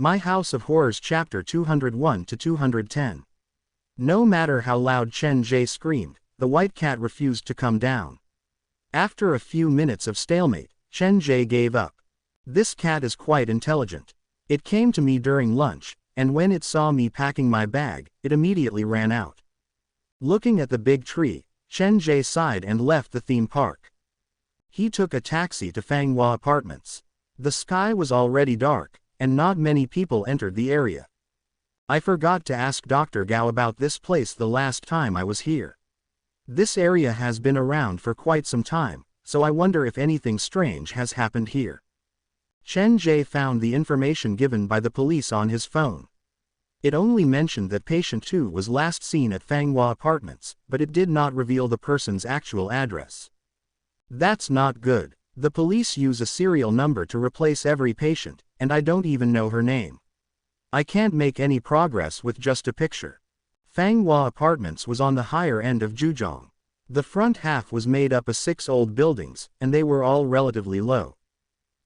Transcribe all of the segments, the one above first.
My House of Horrors Chapter 201 to 210. No matter how loud Chen Ge screamed, the white cat refused to come down. After a few minutes of stalemate, Chen Ge gave up. This cat is quite intelligent. It came to me during lunch, and when it saw me packing my bag, it immediately ran out. Looking at the big tree, Chen Ge sighed and left the theme park. He took a taxi to Fanghua Apartments. The sky was already dark, and not many people entered the area. I forgot to ask Dr. Gao about this place the last time I was here. This area has been around for quite some time, so I wonder if anything strange has happened here. Chen Ge found the information given by the police on his phone. It only mentioned that patient 2 was last seen at Fanghua Apartments, but it did not reveal the person's actual address. That's not good. The police use a serial number to replace every patient, and I don't even know her name. I can't make any progress with just a picture. Fanghua Apartments was on the higher end of Zhujiang. The front half was made up of 6 old buildings, and they were all relatively low.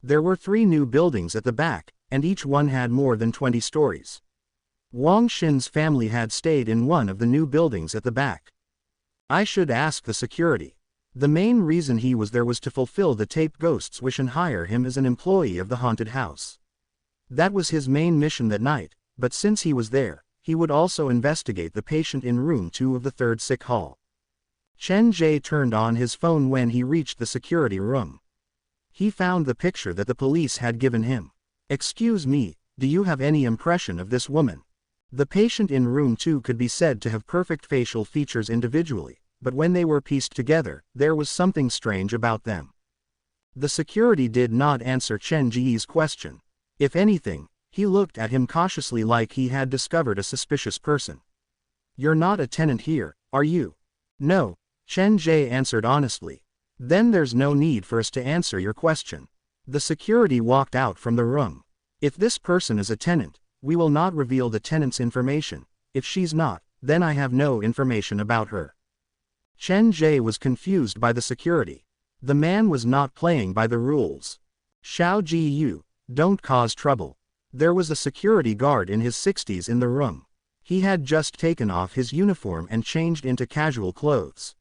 There were 3 new buildings at the back, and each one had more than 20 stories. Wang Xin's family had stayed in one of the new buildings at the back. I should ask the security. The main reason he was there was to fulfill the tape ghost's wish and hire him as an employee of the haunted house. That was his main mission that night, but since he was there, he would also investigate the patient in room 2 of the 3rd sick hall. Chen Ge turned on his phone when he reached the security room. He found the picture that the police had given him. Excuse me, do you have any impression of this woman? The patient in room 2 could be said to have perfect facial features individually, but when they were pieced together, there was something strange about them. The security did not answer Chen Ge's question. If anything, he looked at him cautiously like he had discovered a suspicious person. You're not a tenant here, are you? No, Chen Ge answered honestly. Then there's no need for us to answer your question. The security walked out from the room. If this person is a tenant, we will not reveal the tenant's information. If she's not, then I have no information about her. Chen Ge was confused by the security. The man was not playing by the rules. Xiao Ji Yu, don't cause trouble. There was a security guard in his 60s in the room. He had just taken off his uniform and changed into casual clothes.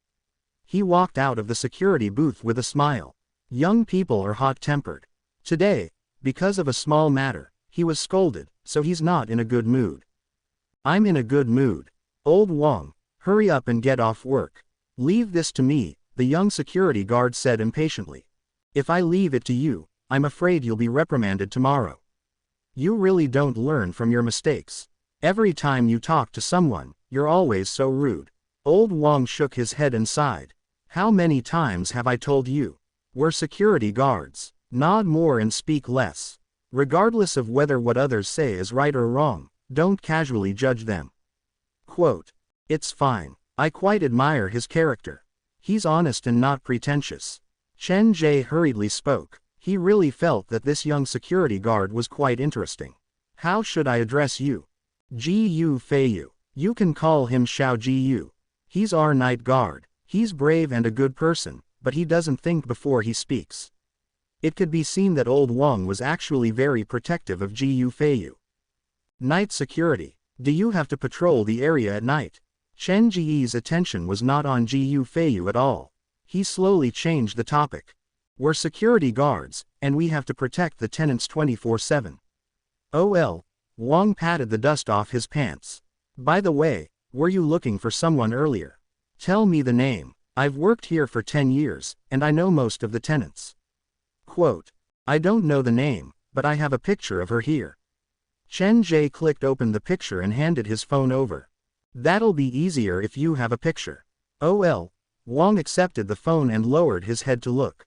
He walked out of the security booth with a smile. Young people are hot-tempered. Today, because of a small matter, he was scolded, so he's not in a good mood. I'm in a good mood. Old Wang, hurry up and get off work. Leave this to me, the young security guard said impatiently. If I leave it to you, I'm afraid you'll be reprimanded tomorrow. You really don't learn from your mistakes. Every time you talk to someone, you're always so rude. Old Wang shook his head and sighed. How many times have I told you? We're security guards. Nod more and speak less. Regardless of whether what others say is right or wrong, don't casually judge them. Quote. It's fine. I quite admire his character. He's honest and not pretentious. Chen Ge hurriedly spoke. He really felt that this young security guard was quite interesting. How should I address you? Ji Yu Fei Yu. You can call him Xiao Ji Yu. He's our night guard. He's brave and a good person, but he doesn't think before he speaks. It could be seen that old Wang was actually very protective of Ji Yu Fei Yu. Night security. Do you have to patrol the area at night? Chen Ge's attention was not on Ji Yu Fei Yu at all. He slowly changed the topic. We're security guards, and we have to protect the tenants 24/7. OL. Wang patted the dust off his pants. By the way, were you looking for someone earlier? Tell me the name. I've worked here for 10 years, and I know most of the tenants. Quote. I don't know the name, but I have a picture of her here. Chen Ge clicked open the picture and handed his phone over. That'll be easier if you have a picture. OL. Wang accepted the phone and lowered his head to look.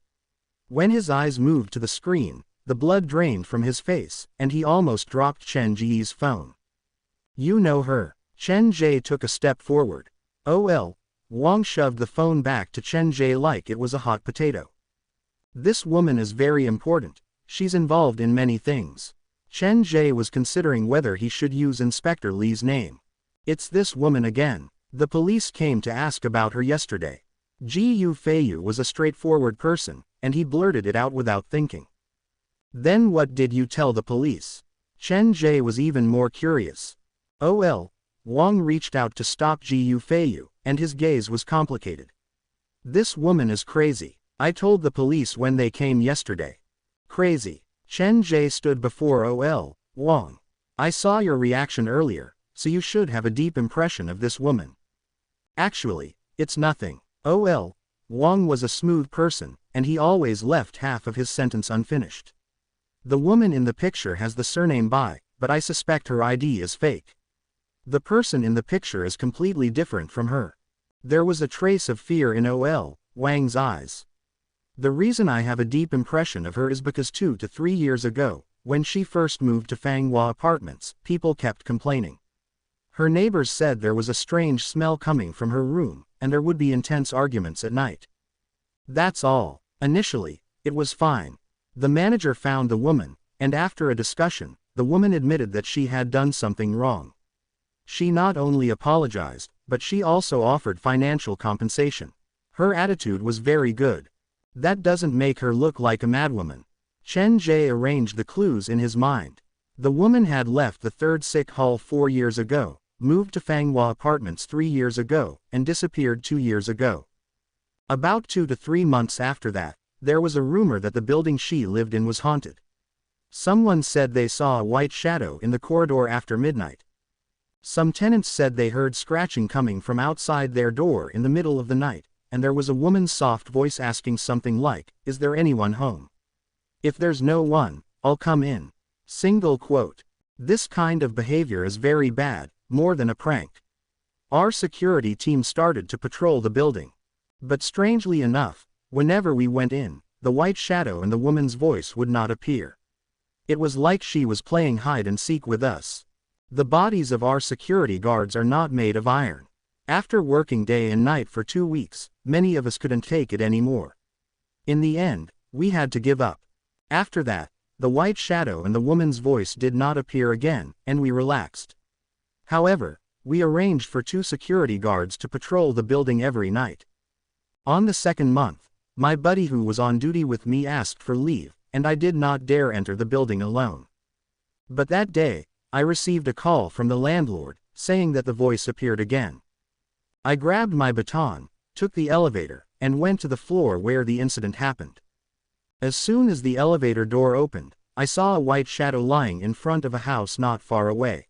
When his eyes moved to the screen, the blood drained from his face, and he almost dropped Chen Ge's phone. You know her. Chen Ge took a step forward. OL. Wang shoved the phone back to Chen Ge like it was a hot potato. This woman is very important. She's involved in many things. Chen Ge was considering whether he should use Inspector Li's name. It's this woman again. The police came to ask about her yesterday. Ji Yu Fei Yu was a straightforward person, and he blurted it out without thinking. Then what did you tell the police? Chen Ge was even more curious. OL. Wang reached out to stop Jiu Feiyu, and his gaze was complicated. This woman is crazy. I told the police when they came yesterday. Crazy. Chen Ge stood before OL. Wang. I saw your reaction earlier, so you should have a deep impression of this woman. Actually, it's nothing. OL. Wang was a smooth person, and he always left half of his sentence unfinished. The woman in the picture has the surname Bai, but I suspect her ID is fake. The person in the picture is completely different from her. There was a trace of fear in OL. Wang's eyes. The reason I have a deep impression of her is because 2 to 3 years ago, when she first moved to Fanghua Apartments, people kept complaining. Her neighbors said there was a strange smell coming from her room, and there would be intense arguments at night. That's all. Initially, it was fine. The manager found the woman, and after a discussion, the woman admitted that she had done something wrong. She not only apologized, but she also offered financial compensation. Her attitude was very good. That doesn't make her look like a madwoman. Chen Ge arranged the clues in his mind. The woman had left the 3rd Sick Hall 4 years ago, moved to Fanghua Apartments 3 years ago, and disappeared 2 years ago. About 2 to 3 months after that, there was a rumor that the building she lived in was haunted. Someone said they saw a white shadow in the corridor after midnight. Some tenants said they heard scratching coming from outside their door in the middle of the night, and there was a woman's soft voice asking something like, "Is there anyone home? If there's no one, I'll come in." Single quote. This kind of behavior is very bad, more than a prank. Our security team started to patrol the building. But strangely enough, whenever we went in, the white shadow and the woman's voice would not appear. It was like she was playing hide and seek with us. The bodies of our security guards are not made of iron. After working day and night for 2 weeks, many of us couldn't take it anymore. In the end, we had to give up. After that, the white shadow and the woman's voice did not appear again, and we relaxed. However, we arranged for 2 security guards to patrol the building every night. On the 2nd month, my buddy who was on duty with me asked for leave, and I did not dare enter the building alone. But that day, I received a call from the landlord, saying that the voice appeared again. I grabbed my baton, took the elevator, and went to the floor where the incident happened. As soon as the elevator door opened, I saw a white shadow lying in front of a house not far away.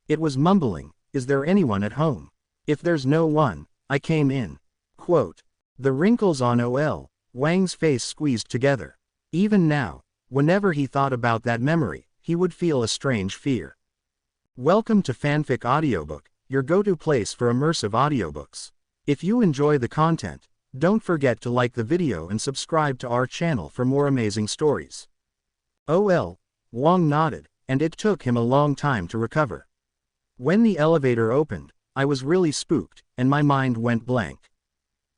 It was mumbling, "Is there anyone at home? If there's no one, I came in." Quote. The wrinkles on OL. Wang's face squeezed together. Even now, whenever he thought about that memory, he would feel a strange fear. Welcome to Fanfic Audiobook, your go-to place for immersive audiobooks. If you enjoy the content, don't forget to like the video and subscribe to our channel for more amazing stories. OL. Wang nodded, and it took him a long time to recover. When the elevator opened, I was really spooked, and my mind went blank.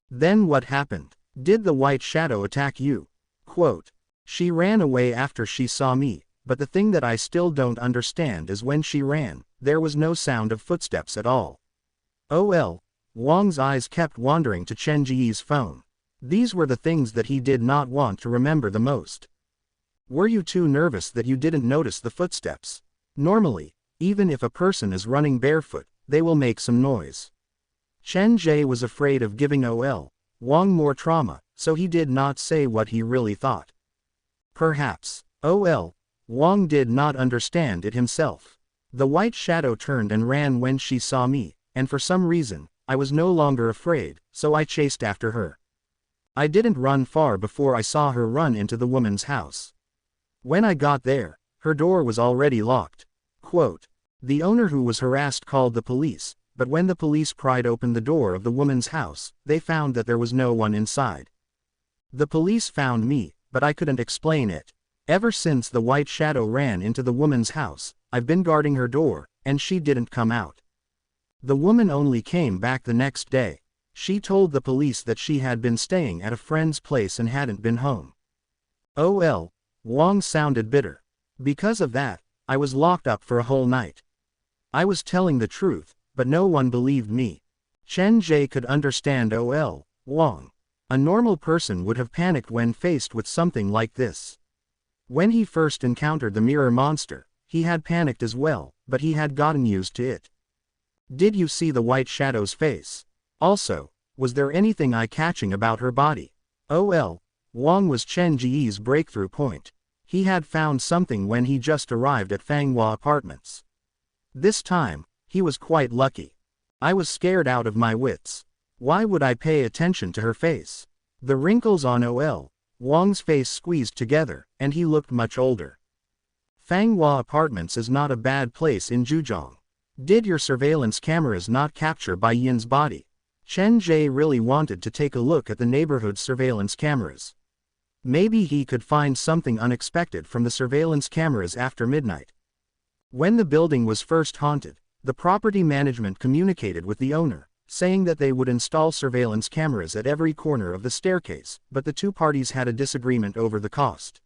Then what happened? Did the white shadow attack you? Quote. She ran away after she saw me, but the thing that I still don't understand is when she ran, there was no sound of footsteps at all. OL. Wang's eyes kept wandering to Chen Ge's phone. These were the things that he did not want to remember the most. Were you too nervous that you didn't notice the footsteps? Normally, even if a person is running barefoot, they will make some noise. Chen Ge was afraid of giving OL. Wang more trauma, so he did not say what he really thought. Perhaps. OL. Wang did not understand it himself. The white shadow turned and ran when she saw me, and for some reason, I was no longer afraid, so I chased after her. I didn't run far before I saw her run into the woman's house. When I got there, her door was already locked. Quote. The owner who was harassed called the police, but when the police pried open the door of the woman's house, they found that there was no one inside. The police found me, but I couldn't explain it. Ever since the white shadow ran into the woman's house, I've been guarding her door, and she didn't come out. The woman only came back the next day. She told the police that she had been staying at a friend's place and hadn't been home. OL. Wang sounded bitter. Because of that, I was locked up for a whole night. I was telling the truth, but no one believed me. Chen Ge could understand OL. Wang. A normal person would have panicked when faced with something like this. When he first encountered the mirror monster, He had panicked as well, but he had gotten used to it. Did you see the white shadow's face? Also, was there anything eye-catching about her body? Oh, Wang was Chen Ge's breakthrough point. He had found something when he just arrived at Fanghua Apartments. This time, he was quite lucky. I was scared out of my wits. Why would I pay attention to her face? The wrinkles on Wang's face squeezed together, and he looked much older. Fanghua Apartments is not a bad place in Zhujiang. Did your surveillance cameras not capture Bai Yin's body? Chen Ge really wanted to take a look at the neighborhood's surveillance cameras. Maybe he could find something unexpected from the surveillance cameras after midnight. When the building was first haunted, the property management communicated with the owner, saying that they would install surveillance cameras at every corner of the staircase, but the two parties had a disagreement over the cost.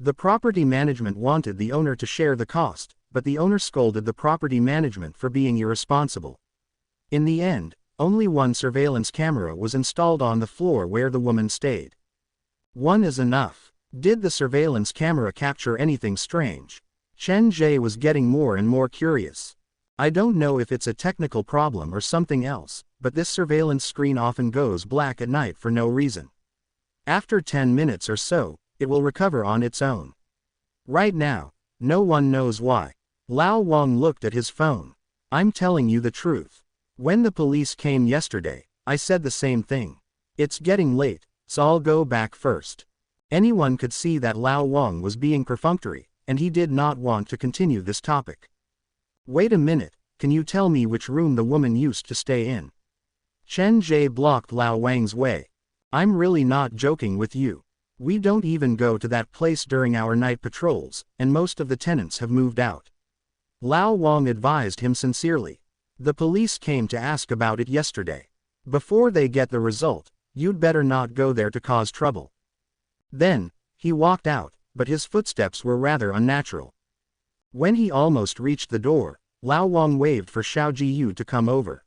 The property management wanted the owner to share the cost, but the owner scolded the property management for being irresponsible. In the end, only one surveillance camera was installed on the floor where the woman stayed. One is enough. Did the surveillance camera capture anything strange? Chen Ge was getting more and more curious. I don't know if it's a technical problem or something else, but this surveillance screen often goes black at night for no reason. After 10 minutes or so, it will recover on its own. Right now, no one knows why. Lao Wang looked at his phone. I'm telling you the truth. When the police came yesterday, I said the same thing. It's getting late, so I'll go back first. Anyone could see that Lao Wang was being perfunctory, and he did not want to continue this topic. Wait a minute, can you tell me which room the woman used to stay in? Chen Ge blocked Lao Wang's way. I'm really not joking with you. We don't even go to that place during our night patrols, and most of the tenants have moved out. Lao Wang advised him sincerely. The police came to ask about it yesterday. Before they get the result, you'd better not go there to cause trouble. Then, he walked out, but his footsteps were rather unnatural. When he almost reached the door, Lao Wang waved for Xiao Jiyu to come over.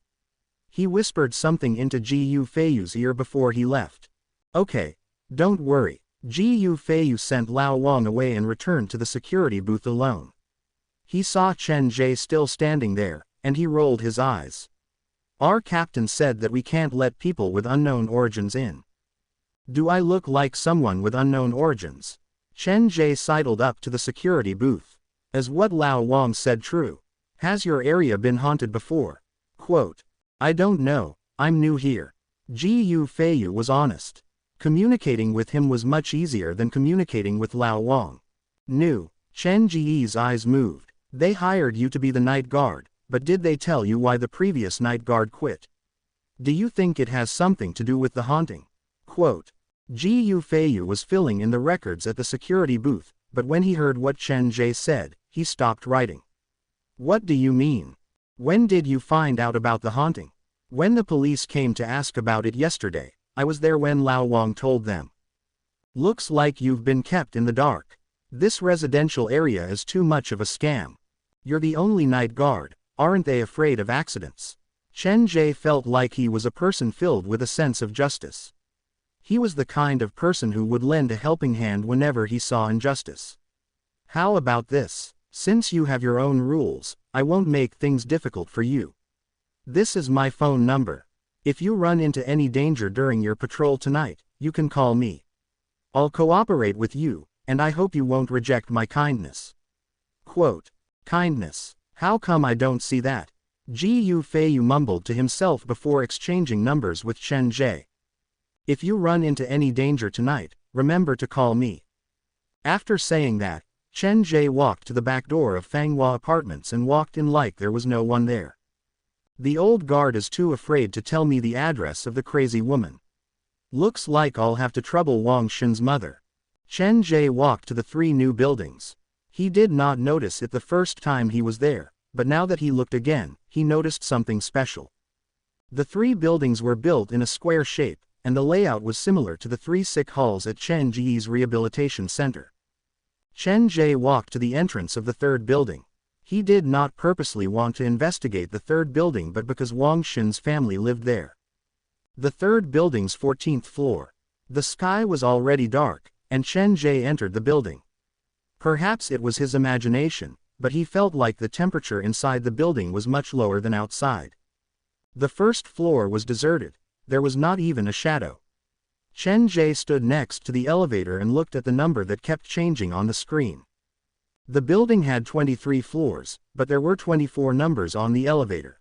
He whispered something into Jiyu Feiyu's ear before he left. Okay, don't worry. Jiyu Feiyu sent Lao Wang away and returned to the security booth alone. He saw Chen Ge still standing there, and he rolled his eyes. Our captain said that we can't let people with unknown origins in. Do I look like someone with unknown origins? Chen Ge sidled up to the security booth. Is what Lao Wang said true? Has your area been haunted before? Quote, I don't know, I'm new here. Jiyu Feiyu was honest. Communicating with him was much easier than communicating with Lao Wang. New. Chen Ge's eyes moved. They hired you to be the night guard, but did they tell you why the previous night guard quit? Do you think it has something to do with the haunting? Quote, Jiyu Feiyu was filling in the records at the security booth, but when he heard what Chen Ge said, he stopped writing. What do you mean? When did you find out about the haunting? When the police came to ask about it yesterday, I was there when Lao Wang told them. Looks like you've been kept in the dark. This residential area is too much of a scam. You're the only night guard, aren't they afraid of accidents? Chen Ge felt like he was a person filled with a sense of justice. He was the kind of person who would lend a helping hand whenever he saw injustice. How about this? Since you have your own rules, I won't make things difficult for you. This is my phone number. If you run into any danger during your patrol tonight, you can call me. I'll cooperate with you, and I hope you won't reject my kindness. Quote, kindness. How come I don't see that? Jiyu Feiyu mumbled to himself before exchanging numbers with Chen Ge. If you run into any danger tonight, remember to call me. After saying that, Chen Ge walked to the back door of Fanghua Apartments and walked in like there was no one there. The old guard is too afraid to tell me the address of the crazy woman. Looks like I'll have to trouble Wang Xin's mother. Chen Ge walked to the 3 new buildings. He did not notice it the first time he was there, but now that he looked again, he noticed something special. The 3 buildings were built in a square shape, and the layout was similar to the 3 sick halls at Chen Ge's rehabilitation center. Chen Ge walked to the entrance of the 3rd building. He did not purposely want to investigate the 3rd building but because Wang Xin's family lived there. The 3rd building's 14th floor. The sky was already dark, and Chen Ge entered the building. Perhaps it was his imagination, but he felt like the temperature inside the building was much lower than outside. The first floor was deserted. There was not even a shadow. Chen Ge stood next to the elevator and looked at the number that kept changing on the screen. The building had 23 floors, but there were 24 numbers on the elevator.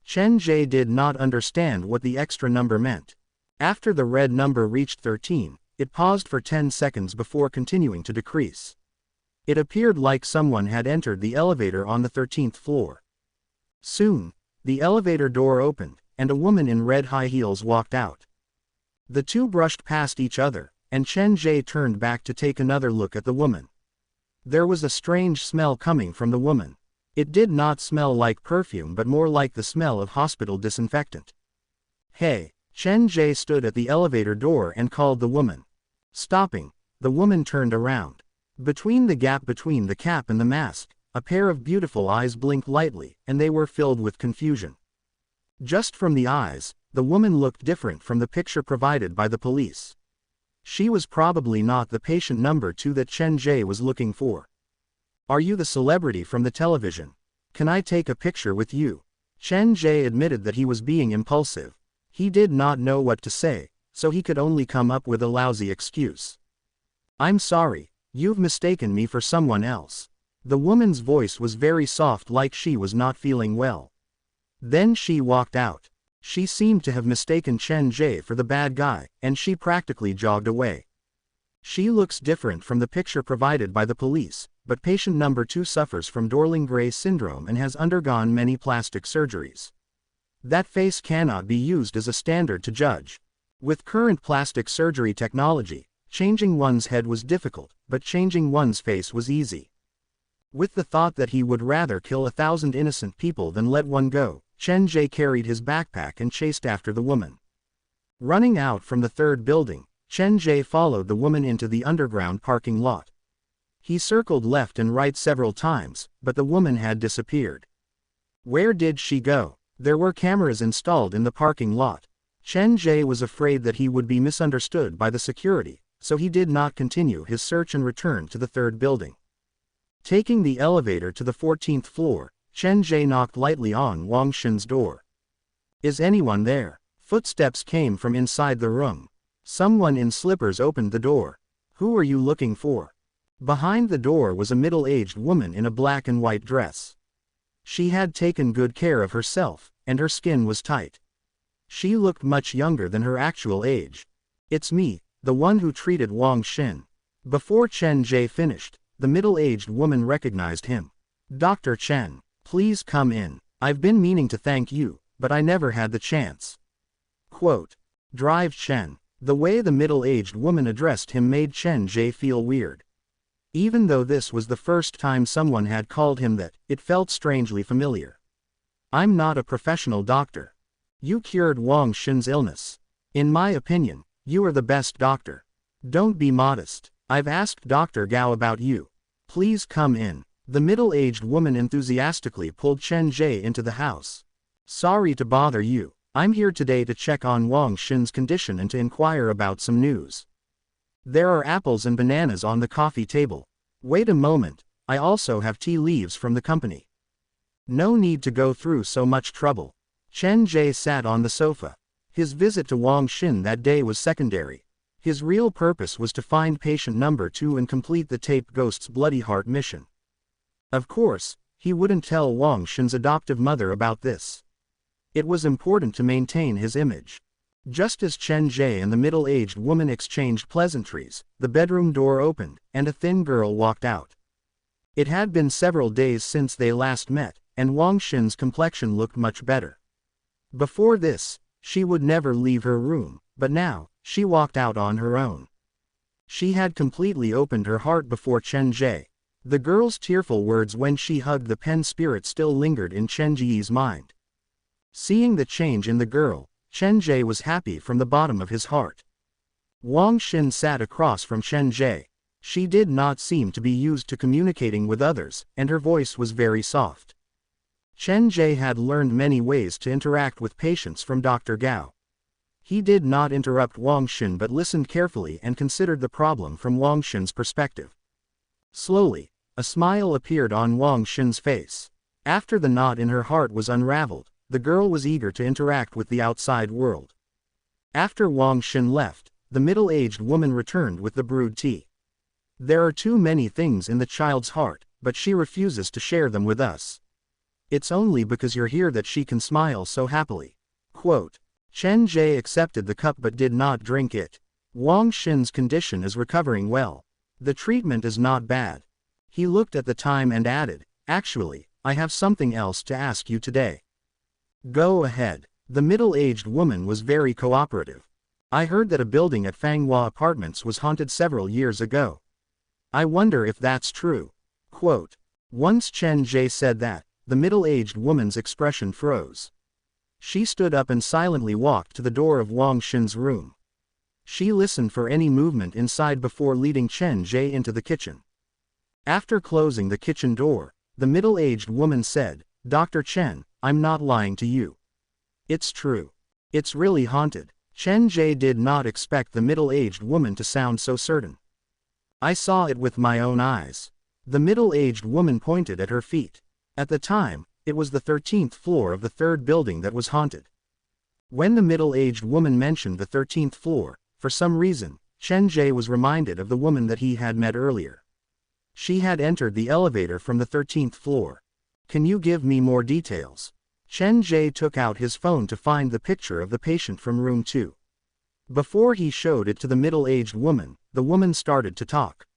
Chen Ge did not understand what the extra number meant. After the red number reached 13, it paused for 10 seconds before continuing to decrease. It appeared like someone had entered the elevator on the 13th floor. Soon, the elevator door opened, and a woman in red high heels walked out. The two brushed past each other, and Chen Ge turned back to take another look at the woman. There was a strange smell coming from the woman. It did not smell like perfume but more like the smell of hospital disinfectant. "Hey!" Chen Ge stood at the elevator door and called the woman. Stopping, the woman turned around. Between the gap between the cap and the mask, a pair of beautiful eyes blinked lightly, and they were filled with confusion. Just from the eyes, the woman looked different from the picture provided by the police. She was probably not the patient number 2 that Chen Ge was looking for. "Are you the celebrity from the television? Can I take a picture with you?" Chen Ge admitted that he was being impulsive. He did not know what to say, so he could only come up with a lousy excuse. "I'm sorry, you've mistaken me for someone else." The woman's voice was very soft, like she was not feeling well. Then she walked out. She seemed to have mistaken Chen Ge for the bad guy, and she practically jogged away. She looks different from the picture provided by the police, but patient number 2 suffers from Dorling-Gray syndrome and has undergone many plastic surgeries. That face cannot be used as a standard to judge. With current plastic surgery technology, changing one's head was difficult, but changing one's face was easy. With the thought that he would rather kill 1,000 innocent people than let one go, Chen Ge carried his backpack and chased after the woman. Running out from the third building, Chen Ge followed the woman into the underground parking lot. He circled left and right several times, but the woman had disappeared. Where did she go? There were cameras installed in the parking lot. Chen Ge was afraid that he would be misunderstood by the security, so he did not continue his search and returned to the third building. Taking the elevator to the 14th floor, Chen Ge knocked lightly on Wang Xin's door. "Is anyone there?" Footsteps came from inside the room. Someone in slippers opened the door. "Who are you looking for?" Behind the door was a middle-aged woman in a black and white dress. She had taken good care of herself, and her skin was tight. She looked much younger than her actual age. "It's me, the one who treated Wang Xin." Before Chen Ge finished, the middle-aged woman recognized him. "Dr. Chen, please come in. I've been meaning to thank you, but I never had the chance." Quote. Drive Chen. The way the middle-aged woman addressed him made Chen Ge feel weird. Even though this was the first time someone had called him that, it felt strangely familiar. "I'm not a professional doctor. You cured Wang Xin's illness. In my opinion, you are the best doctor. Don't be modest. I've asked Dr. Gao about you. Please come in." The middle-aged woman enthusiastically pulled Chen Ge into the house. "Sorry to bother you. I'm here today to check on Wang Xin's condition and to inquire about some news. There are apples and bananas on the coffee table. Wait a moment, I also have tea leaves from the company." No need to go through so much trouble. Chen Ge sat on the sofa. His visit to Wang Xin that day was secondary. His real purpose was to find patient number 2 and complete the Tape Ghost's Bloody Heart mission. Of course, he wouldn't tell Wang Xin's adoptive mother about this. It was important to maintain his image. Just as Chen Ge and the middle-aged woman exchanged pleasantries, the bedroom door opened, and a thin girl walked out. It had been several days since they last met, and Wang Xin's complexion looked much better. Before this, she would never leave her room, but now, she walked out on her own. She had completely opened her heart before Chen Ge. The girl's tearful words when she hugged the pen spirit still lingered in Chen Ge's mind. Seeing the change in the girl, Chen Ge was happy from the bottom of his heart. Wang Xin sat across from Chen Ge. She did not seem to be used to communicating with others, and her voice was very soft. Chen Ge had learned many ways to interact with patients from Dr. Gao. He did not interrupt Wang Xin but listened carefully and considered the problem from Wang Xin's perspective. Slowly, A smile appeared on Wang Xin's face. After the knot in her heart was unraveled, the girl was eager to interact with the outside world. After Wang Xin left, the middle-aged woman returned with the brewed tea. There are too many things in the child's heart, but she refuses to share them with us. It's only because you're here that she can smile so happily. Quote. Chen Ge accepted the cup but did not drink it. Wang Xin's condition is recovering well. The treatment is not bad. He looked at the time and added, actually, I have something else to ask you today. Go ahead. The middle-aged woman was very cooperative. I heard that a building at Fanghua Apartments was haunted several years ago. I wonder if that's true. Quote. Once Chen Ge said that, the middle-aged woman's expression froze. She stood up and silently walked to the door of Wang Xin's room. She listened for any movement inside before leading Chen Ge into the kitchen. After closing the kitchen door, the middle-aged woman said, Dr. Chen, I'm not lying to you. It's true. It's really haunted. Chen Ge did not expect the middle-aged woman to sound so certain. I saw it with my own eyes. The middle-aged woman pointed at her feet. At the time, it was the 13th floor of the third building that was haunted. When the middle-aged woman mentioned the 13th floor, for some reason, Chen Ge was reminded of the woman that he had met earlier. She had entered the elevator from the 13th floor. Can you give me more details? Chen Ge took out his phone to find the picture of the patient from room 2. Before he showed it to the middle-aged woman, the woman started to talk.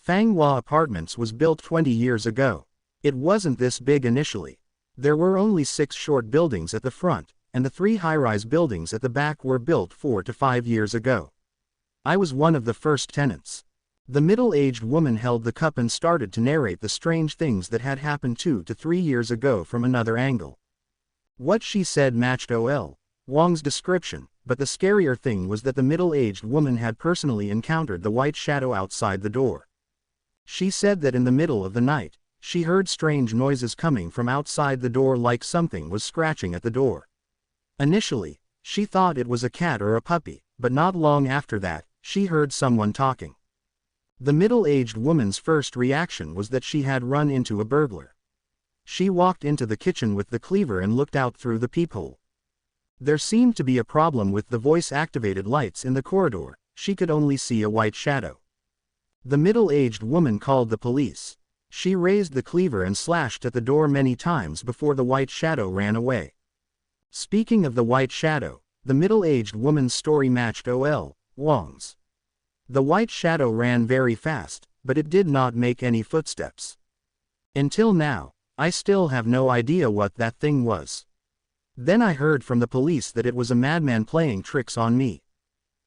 Fanghua Apartments was built 20 years ago. It wasn't this big initially. There were only 6 short buildings at the front, and the 3 high-rise buildings at the back were built 4 to 5 years ago. I was one of the first tenants. The middle-aged woman held the cup and started to narrate the strange things that had happened 2 to 3 years ago from another angle. What she said matched Wang's description, but the scarier thing was that the middle-aged woman had personally encountered the white shadow outside the door. She said that in the middle of the night, she heard strange noises coming from outside the door like something was scratching at the door. Initially, she thought it was a cat or a puppy, but not long after that, she heard someone talking. The middle-aged woman's first reaction was that she had run into a burglar. She walked into the kitchen with the cleaver and looked out through the peephole. There seemed to be a problem with the voice-activated lights in the corridor. She could only see a white shadow. The middle-aged woman called the police. She raised the cleaver and slashed at the door many times before the white shadow ran away. Speaking of the white shadow, the middle-aged woman's story matched Wang's. The white shadow ran very fast, but it did not make any footsteps. Until now, I still have no idea what that thing was. Then I heard from the police that it was a madman playing tricks on me.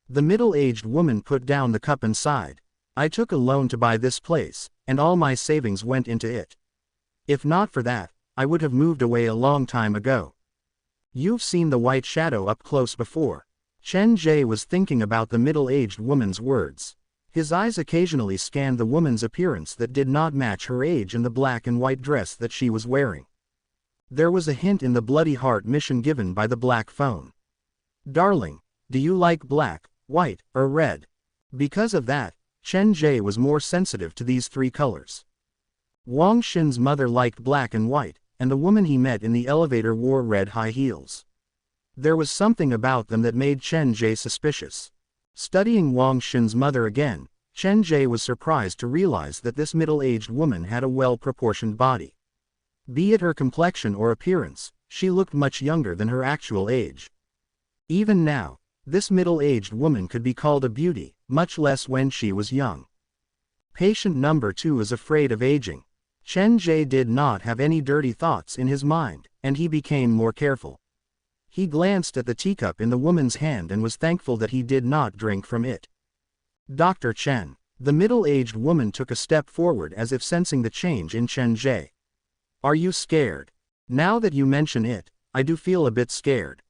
The middle-aged woman put down the cup and sighed. I took a loan to buy this place, and all my savings went into it. If not for that, I would have moved away a long time ago. You've seen the white shadow up close before. Chen Ge was thinking about the middle-aged woman's words. His eyes occasionally scanned the woman's appearance that did not match her age and the black and white dress that she was wearing. There was a hint in the bloody heart mission given by the black phone. Darling, do you like black, white, or red? Because of that, Chen Ge was more sensitive to these 3 colors. Wang Xin's mother liked black and white, and the woman he met in the elevator wore red high heels. There was something about them that made Chen Ge suspicious. Studying Wang Xin's mother again, Chen Ge was surprised to realize that this middle-aged woman had a well-proportioned body. Be it her complexion or appearance, she looked much younger than her actual age. Even now, this middle-aged woman could be called a beauty, much less when she was young. Patient number 2 is afraid of aging. Chen Ge did not have any dirty thoughts in his mind, and he became more careful. He glanced at the teacup in the woman's hand and was thankful that he did not drink from it. Dr. Chen. The middle-aged woman took a step forward as if sensing the change in Chen Ge. Are you scared? Now that you mention it, I do feel a bit scared.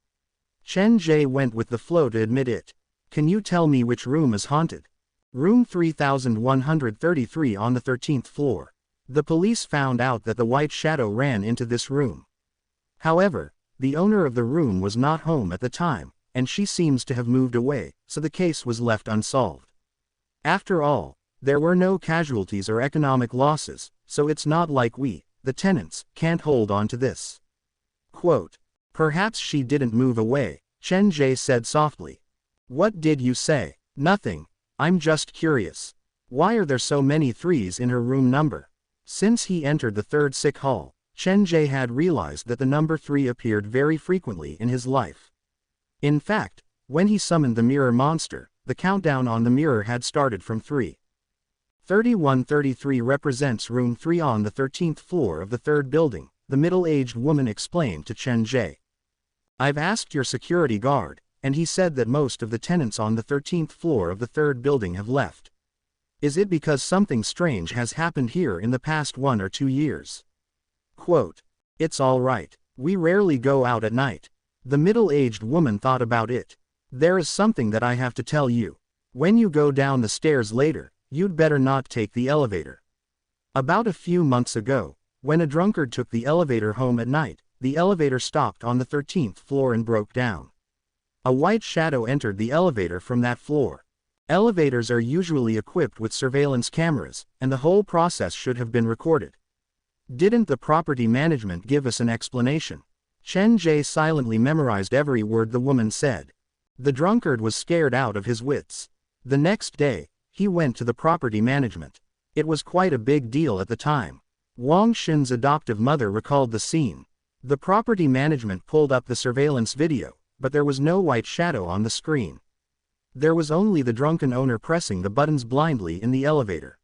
Chen Ge went with the flow to admit it. Can you tell me which room is haunted? Room 3133 on the 13th floor. The police found out that the white shadow ran into this room. However, the owner of the room was not home at the time, and she seems to have moved away, so the case was left unsolved. After all, There were no casualties or economic losses, so it's not like we, the tenants, can't hold on to this. Quote. Perhaps she didn't move away, Chen Ge said softly. What did you say? Nothing. I'm just curious. Why are there so many threes in her room number? Since he entered the third sick hall, Chen Ge had realized that the number 3 appeared very frequently in his life. In fact, when he summoned the mirror monster, the countdown on the mirror had started from 3. 3133 represents room 3 on the 13th floor of the third building, the middle-aged woman explained to Chen Ge. I've asked your security guard, and he said that most of the tenants on the 13th floor of the third building have left. Is it because something strange has happened here in the past 1 or 2 years? Quote. It's all right. We rarely go out at night. The middle-aged woman thought about it. There is something that I have to tell you. When you go down the stairs later, you'd better not take the elevator. About a few months ago, when a drunkard took the elevator home at night, the elevator stopped on the 13th floor and broke down. A white shadow entered the elevator from that floor. Elevators are usually equipped with surveillance cameras, and the whole process should have been recorded. Didn't the property management give us an explanation? Chen Ge silently memorized every word the woman said. The drunkard was scared out of his wits. The next day, he went to the property management. It was quite a big deal at the time. Wang Xin's adoptive mother recalled the scene. The property management pulled up the surveillance video, but there was no white shadow on the screen. There was only the drunken owner pressing the buttons blindly in the elevator.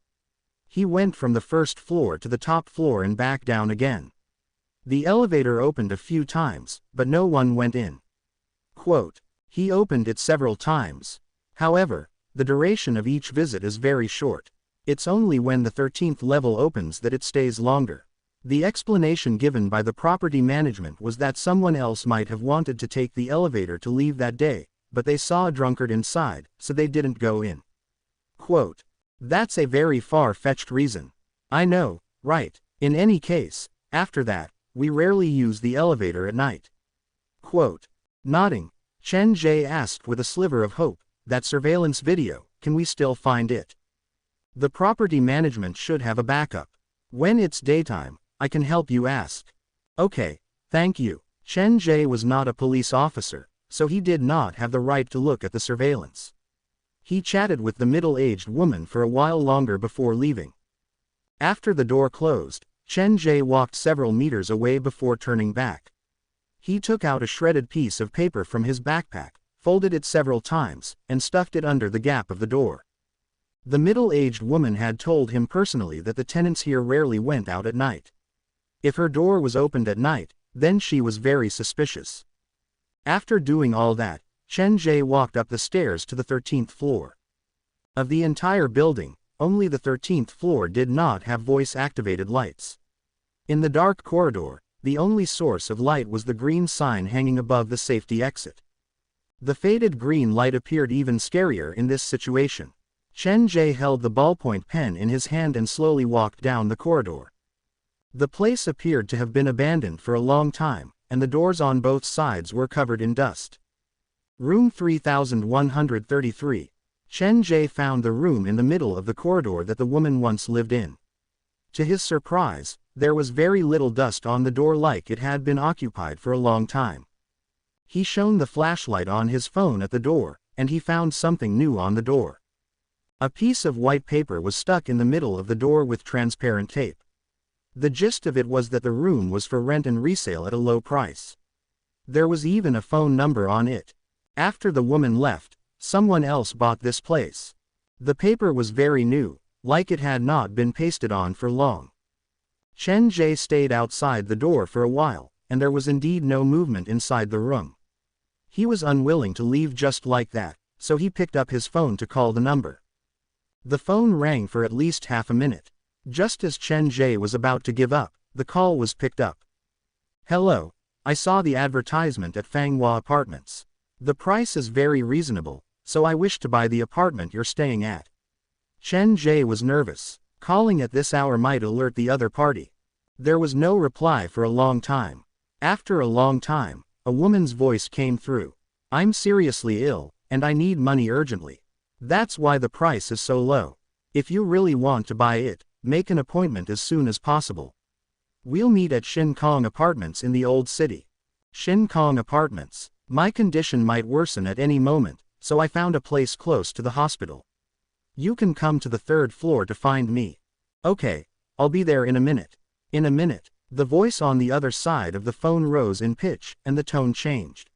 He went from the first floor to the top floor and back down again. The elevator opened a few times, but no one went in. Quote. He opened it several times. However, the duration of each visit is very short. It's only when the 13th level opens that it stays longer. The explanation given by the property management was that someone else might have wanted to take the elevator to leave that day, but they saw a drunkard inside, so they didn't go in. Quote. That's a very far-fetched reason. I know, right? In any case, after that, we rarely use the elevator at night. Quote. Nodding, Chen Ge asked with a sliver of hope, that surveillance video, can we still find it? The property management should have a backup. When it's daytime, I can help you ask. Okay, thank you. Chen Ge was not a police officer, so he did not have the right to look at the surveillance. He chatted with the middle-aged woman for a while longer before leaving. After the door closed, Chen Ge walked several meters away before turning back. He took out a shredded piece of paper from his backpack, folded it several times, and stuffed it under the gap of the door. The middle-aged woman had told him personally that the tenants here rarely went out at night. If her door was opened at night, then she was very suspicious. After doing all that, Chen Ge walked up the stairs to the 13th floor. Of the entire building, only the 13th floor did not have voice-activated lights. In the dark corridor, the only source of light was the green sign hanging above the safety exit. The faded green light appeared even scarier in this situation. Chen Ge held the ballpoint pen in his hand and slowly walked down the corridor. The place appeared to have been abandoned for a long time, and the doors on both sides were covered in dust. Room 3133. Chen Ge found the room in the middle of the corridor that the woman once lived in. To his surprise, there was very little dust on the door like it had been occupied for a long time. He shone the flashlight on his phone at the door, and he found something new on the door. A piece of white paper was stuck in the middle of the door with transparent tape. The gist of it was that the room was for rent and resale at a low price. There was even a phone number on it. After the woman left, someone else bought this place. The paper was very new, like it had not been pasted on for long. Chen Ge stayed outside the door for a while, and there was indeed no movement inside the room. He was unwilling to leave just like that, so he picked up his phone to call the number. The phone rang for at least half a minute. Just as Chen Ge was about to give up, the call was picked up. Hello, I saw the advertisement at Fanghua Apartments. The price is very reasonable, so I wish to buy the apartment you're staying at. Chen Ge was nervous. Calling at this hour might alert the other party. There was no reply for a long time. After a long time, a woman's voice came through. I'm seriously ill, and I need money urgently. That's why the price is so low. If you really want to buy it, make an appointment as soon as possible. We'll meet at Shin Kong Apartments in the Old City. Shin Kong Apartments. My condition might worsen at any moment, so I found a place close to the hospital. You can come to the 3rd floor to find me. Okay, I'll be there in a minute. In a minute. The voice on the other side of the phone rose in pitch, and the tone changed.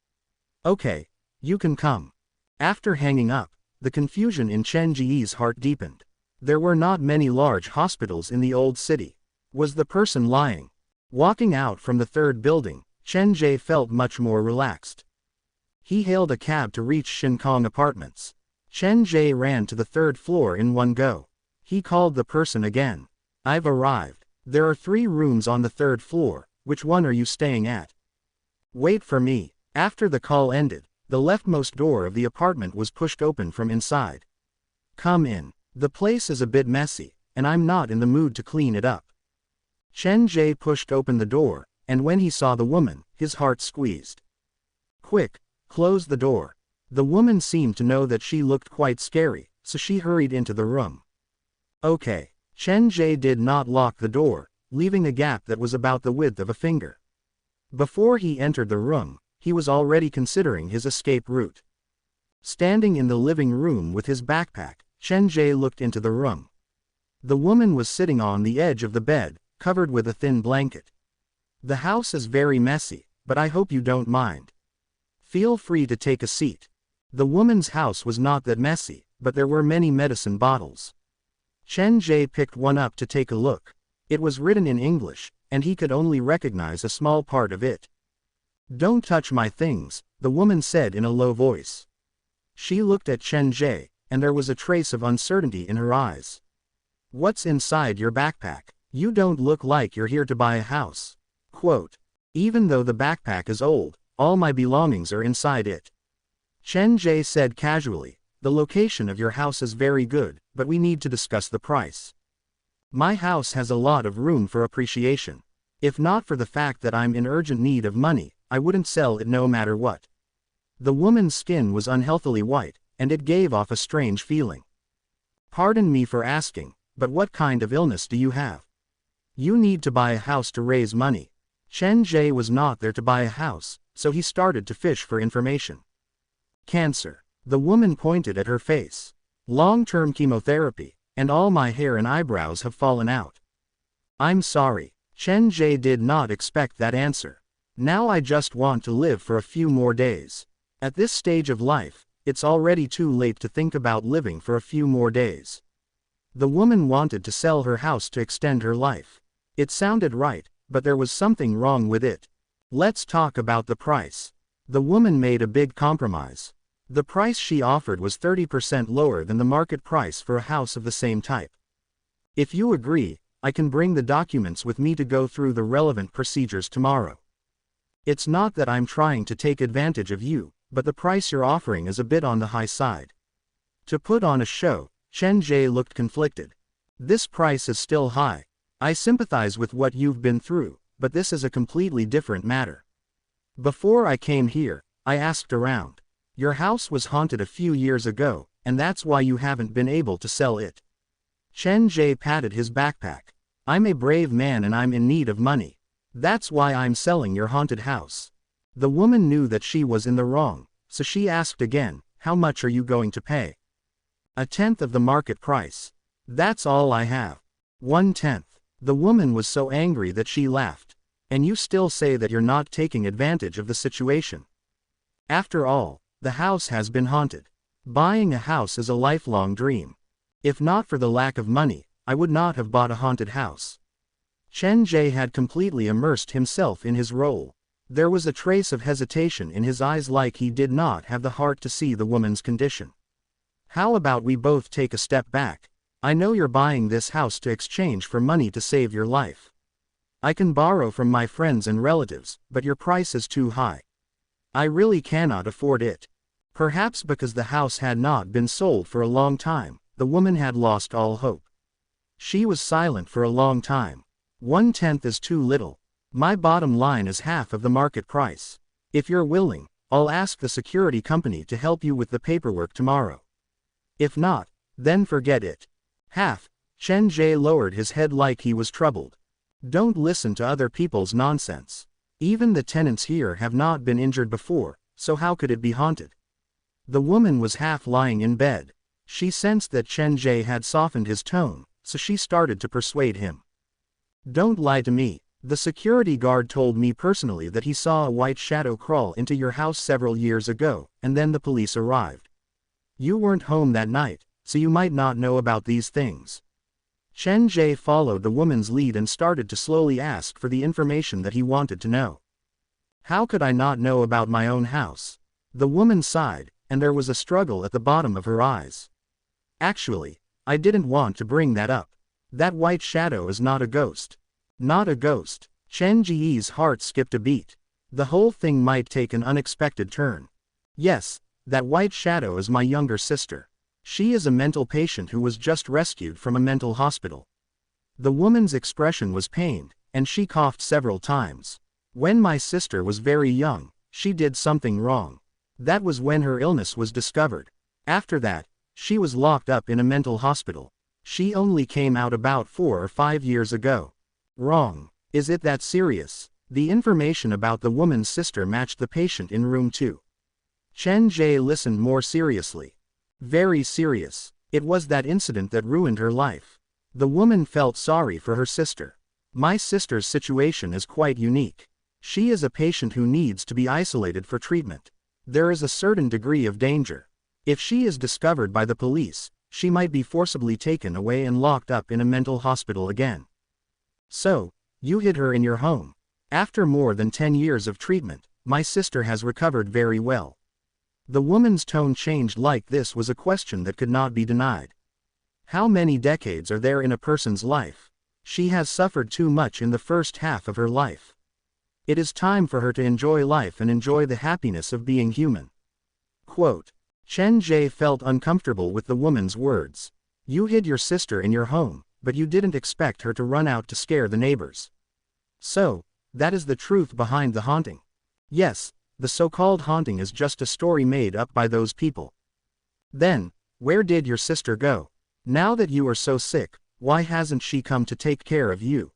Okay, you can come. After hanging up, the confusion in Chen Ge's heart deepened. There were not many large hospitals in the Old City. Was the person lying? Walking out from the 3rd building, Chen Ge felt much more relaxed. He hailed a cab to reach Shin Kong Apartments. Chen Ge ran to the 3rd floor in one go. He called the person again. I've arrived. There are 3 rooms on the 3rd floor. Which one are you staying at? Wait for me. After the call ended, the leftmost door of the apartment was pushed open from inside. Come in. The place is a bit messy, and I'm not in the mood to clean it up. Chen Ge pushed open the door, and when he saw the woman, his heart squeezed. Quick, close the door. The woman seemed to know that she looked quite scary, so she hurried into the room. Okay. Chen Ge did not lock the door, leaving a gap that was about the width of a finger. Before he entered the room, he was already considering his escape route. Standing in the living room with his backpack, Chen Ge looked into the room. The woman was sitting on the edge of the bed, covered with a thin blanket. The house is very messy, but I hope you don't mind. Feel free to take a seat. The woman's house was not that messy, but there were many medicine bottles. Chen Ge picked one up to take a look. It was written in English, and he could only recognize a small part of it. Don't touch my things, the woman said in a low voice. She looked at Chen Ge, and there was a trace of uncertainty in her eyes. What's inside your backpack? You don't look like you're here to buy a house. Quote. Even though the backpack is old, all my belongings are inside it. Chen Ge said casually, the location of your house is very good, but we need to discuss the price. My house has a lot of room for appreciation. If not for the fact that I'm in urgent need of money, I wouldn't sell it no matter what. The woman's skin was unhealthily white, and it gave off a strange feeling. Pardon me for asking, but what kind of illness do you have? You need to buy a house to raise money. Chen Ge was not there to buy a house, so he started to fish for information. Cancer. The woman pointed at her face. Long-term chemotherapy, and all my hair and eyebrows have fallen out. I'm sorry. Chen Ge did not expect that answer. Now I just want to live for a few more days. At this stage of life, it's already too late to think about living for a few more days. The woman wanted to sell her house to extend her life. It sounded right, but there was something wrong with it. Let's talk about the price. The woman made a big compromise. The price she offered was 30% lower than the market price for a house of the same type. If you agree, I can bring the documents with me to go through the relevant procedures tomorrow. It's not that I'm trying to take advantage of you, but the price you're offering is a bit on the high side. To put on a show, Chen Ge looked conflicted. This price is still high. I sympathize with what you've been through, but this is a completely different matter. Before I came here, I asked around. Your house was haunted a few years ago, and that's why you haven't been able to sell it. Chen Ge patted his backpack. I'm a brave man and I'm in need of money. That's why I'm selling your haunted house. The woman knew that she was in the wrong, so she asked again, how much are you going to pay? 1/10 of the market price. That's all I have. 1/10. The woman was so angry that she laughed. And you still say that you're not taking advantage of the situation. After all, the house has been haunted. Buying a house is a lifelong dream. If not for the lack of money, I would not have bought a haunted house. Chen Ge had completely immersed himself in his role. There was a trace of hesitation in his eyes, like he did not have the heart to see the woman's condition. How about we both take a step back? I know you're buying this house to exchange for money to save your life. I can borrow from my friends and relatives, but your price is too high. I really cannot afford it. Perhaps because the house had not been sold for a long time, the woman had lost all hope. She was silent for a long time. 1/10 is too little. My bottom line is half of the market price. If you're willing, I'll ask the security company to help you with the paperwork tomorrow. If not, then forget it. Chen Ge lowered his head like he was troubled. Don't listen to other people's nonsense. Even the tenants here have not been injured before, so how could it be haunted? The woman was half lying in bed. She sensed that Chen Ge had softened his tone, so she started to persuade him. Don't lie to me. The security guard told me personally that he saw a white shadow crawl into your house several years ago, and then the police arrived. You weren't home that night, so you might not know about these things. Chen Ge followed the woman's lead and started to slowly ask for the information that he wanted to know. How could I not know about my own house? The woman sighed, and there was a struggle at the bottom of her eyes. Actually, I didn't want to bring that up. That white shadow is not a ghost. Not a ghost. Chen Ge's heart skipped a beat. The whole thing might take an unexpected turn. Yes, that white shadow is my younger sister. She is a mental patient who was just rescued from a mental hospital. The woman's expression was pained, and she coughed several times. When my sister was very young, she did something wrong. That was when her illness was discovered. After that, she was locked up in a mental hospital. She only came out about 4 or 5 years ago. Wrong. Is it that serious? The information about the woman's sister matched the patient in room 2. Chen Ge listened more seriously. Very serious. It was that incident that ruined her life. The woman felt sorry for her sister. My sister's situation is quite unique. She is a patient who needs to be isolated for treatment. There is a certain degree of danger. If she is discovered by the police, she might be forcibly taken away and locked up in a mental hospital again. So, you hid her in your home. After more than 10 years of treatment, my sister has recovered very well. The woman's tone changed like this was a question that could not be denied. How many decades are there in a person's life? She has suffered too much in the first half of her life. It is time for her to enjoy life and enjoy the happiness of being human. Quote. Chen Ge felt uncomfortable with the woman's words. You hid your sister in your home, but you didn't expect her to run out to scare the neighbors. So, that is the truth behind the haunting. Yes, the so-called haunting is just a story made up by those people. Then, where did your sister go? Now that you are so sick, why hasn't she come to take care of you?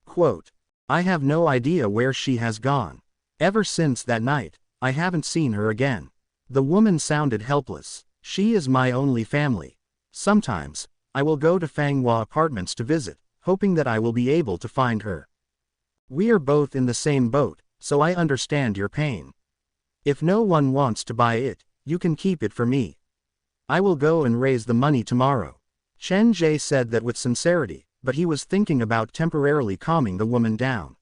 Quote. I have no idea where she has gone. Ever since that night, I haven't seen her again. The woman sounded helpless. She is my only family. Sometimes, I will go to Fanghua Apartments to visit, hoping that I will be able to find her. We are both in the same boat, so I understand your pain. If no one wants to buy it, you can keep it for me. I will go and raise the money tomorrow. Chen Ge said that with sincerity, but he was thinking about temporarily calming the woman down.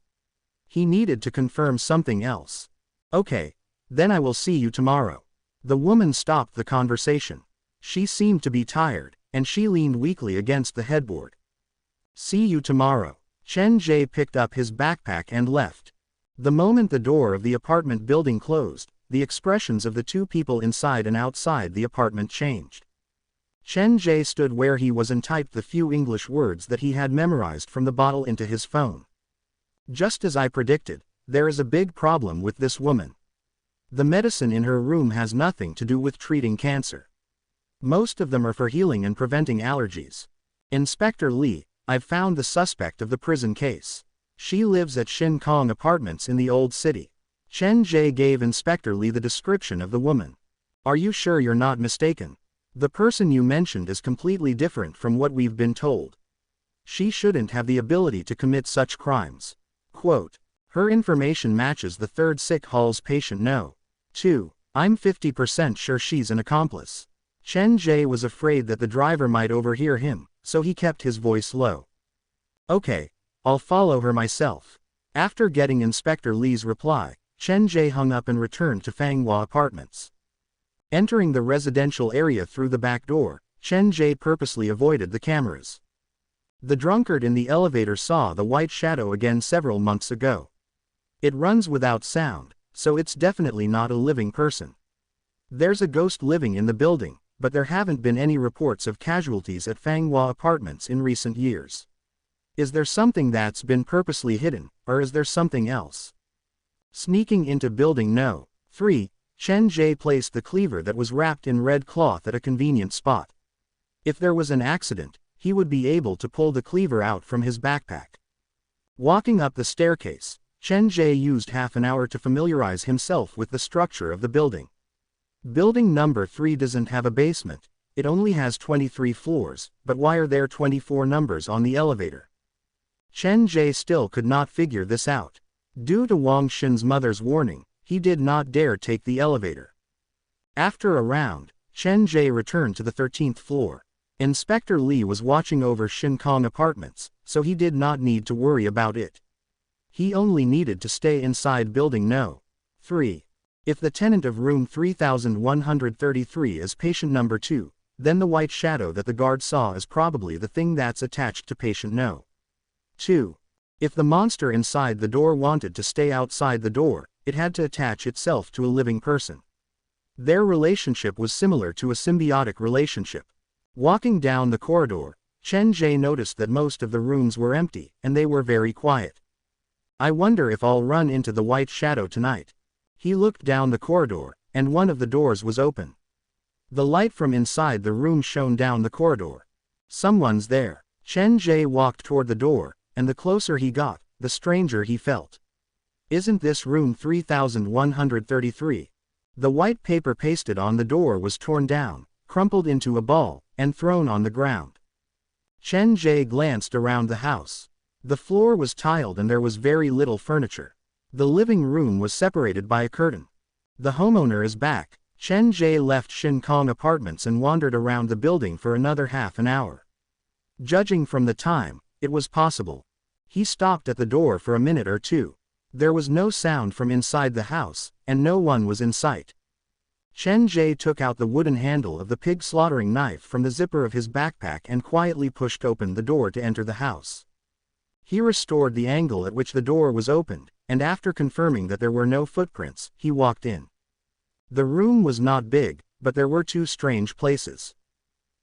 He needed to confirm something else. Okay, then I will see you tomorrow. The woman stopped the conversation. She seemed to be tired, and she leaned weakly against the headboard. See you tomorrow. Chen Ge picked up his backpack and left. The moment the door of the apartment building closed, the expressions of the two people inside and outside the apartment changed. Chen Ge stood where he was and typed the few English words that he had memorized from the bottle into his phone. Just as I predicted, there is a big problem with this woman. The medicine in her room has nothing to do with treating cancer. Most of them are for healing and preventing allergies. Inspector Li, I've found the suspect of the prison case. She lives at Shin Kong Apartments in the Old City. Chen Ge gave Inspector Li the description of the woman. Are you sure you're not mistaken? The person you mentioned is completely different from what we've been told. She shouldn't have the ability to commit such crimes. Quote. Her information matches the third sick hall's patient No. 2. I'm 50% sure she's an accomplice. Chen Ge was afraid that the driver might overhear him, so he kept his voice low. Okay, I'll follow her myself. After getting Inspector Li's reply, Chen Ge hung up and returned to Fanghua Apartments. Entering the residential area through the back door, Chen Ge purposely avoided the cameras. The drunkard in the elevator saw the white shadow again several months ago. It runs without sound, so it's definitely not a living person. There's a ghost living in the building, but there haven't been any reports of casualties at Fanghua Apartments in recent years. Is there something that's been purposely hidden, or is there something else? Sneaking into building No. 3, Chen Ge placed the cleaver that was wrapped in red cloth at a convenient spot. If there was an accident, he would be able to pull the cleaver out from his backpack. Walking up the staircase, Chen Ge used half an hour to familiarize himself with the structure of the building. Building number 3 doesn't have a basement, it only has 23 floors, but why are there 24 numbers on the elevator? Chen Ge still could not figure this out. Due to Wang Xin's mother's warning, he did not dare take the elevator. After a round, Chen Ge returned to the 13th floor. Inspector Li was watching over Shinkong Apartments, so he did not need to worry about it. He only needed to stay inside building No. 3. If the tenant of room 3133 is patient number 2, then the white shadow that the guard saw is probably the thing that's attached to patient No. 2. If the monster inside the door wanted to stay outside the door, it had to attach itself to a living person. Their relationship was similar to a symbiotic relationship. Walking down the corridor, Chen Ge noticed that most of the rooms were empty, and they were very quiet. I wonder if I'll run into the white shadow tonight. He looked down the corridor, and one of the doors was open. The light from inside the room shone down the corridor. Someone's there. Chen Ge walked toward the door, and the closer he got, the stranger he felt. Isn't this room 3133? The white paper pasted on the door was torn down, crumpled into a ball, and thrown on the ground. Chen Ge glanced around the house. The floor was tiled and there was very little furniture. The living room was separated by a curtain. The homeowner is back. Chen Ge left Shinkong Apartments and wandered around the building for another half an hour. Judging from the time, it was possible. He stopped at the door for a minute or two. There was no sound from inside the house, and no one was in sight. Chen Ge took out the wooden handle of the pig slaughtering knife from the zipper of his backpack and quietly pushed open the door to enter the house. He restored the angle at which the door was opened, and after confirming that there were no footprints, he walked in. The room was not big, but there were two strange places.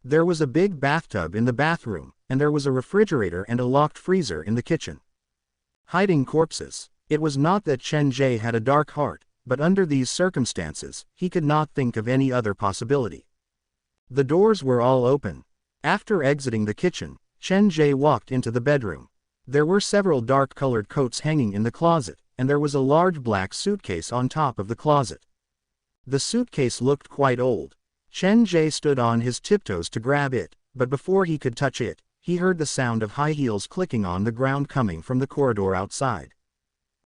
There was a big bathtub in the bathroom, and there was a refrigerator and a locked freezer in the kitchen. Hiding corpses. It was not that Chen Ge had a dark heart, but under these circumstances, he could not think of any other possibility. The doors were all open. After exiting the kitchen, Chen Ge walked into the bedroom. There were several dark-colored coats hanging in the closet, and there was a large black suitcase on top of the closet. The suitcase looked quite old. Chen Ge stood on his tiptoes to grab it, but before he could touch it, he heard the sound of high heels clicking on the ground coming from the corridor outside.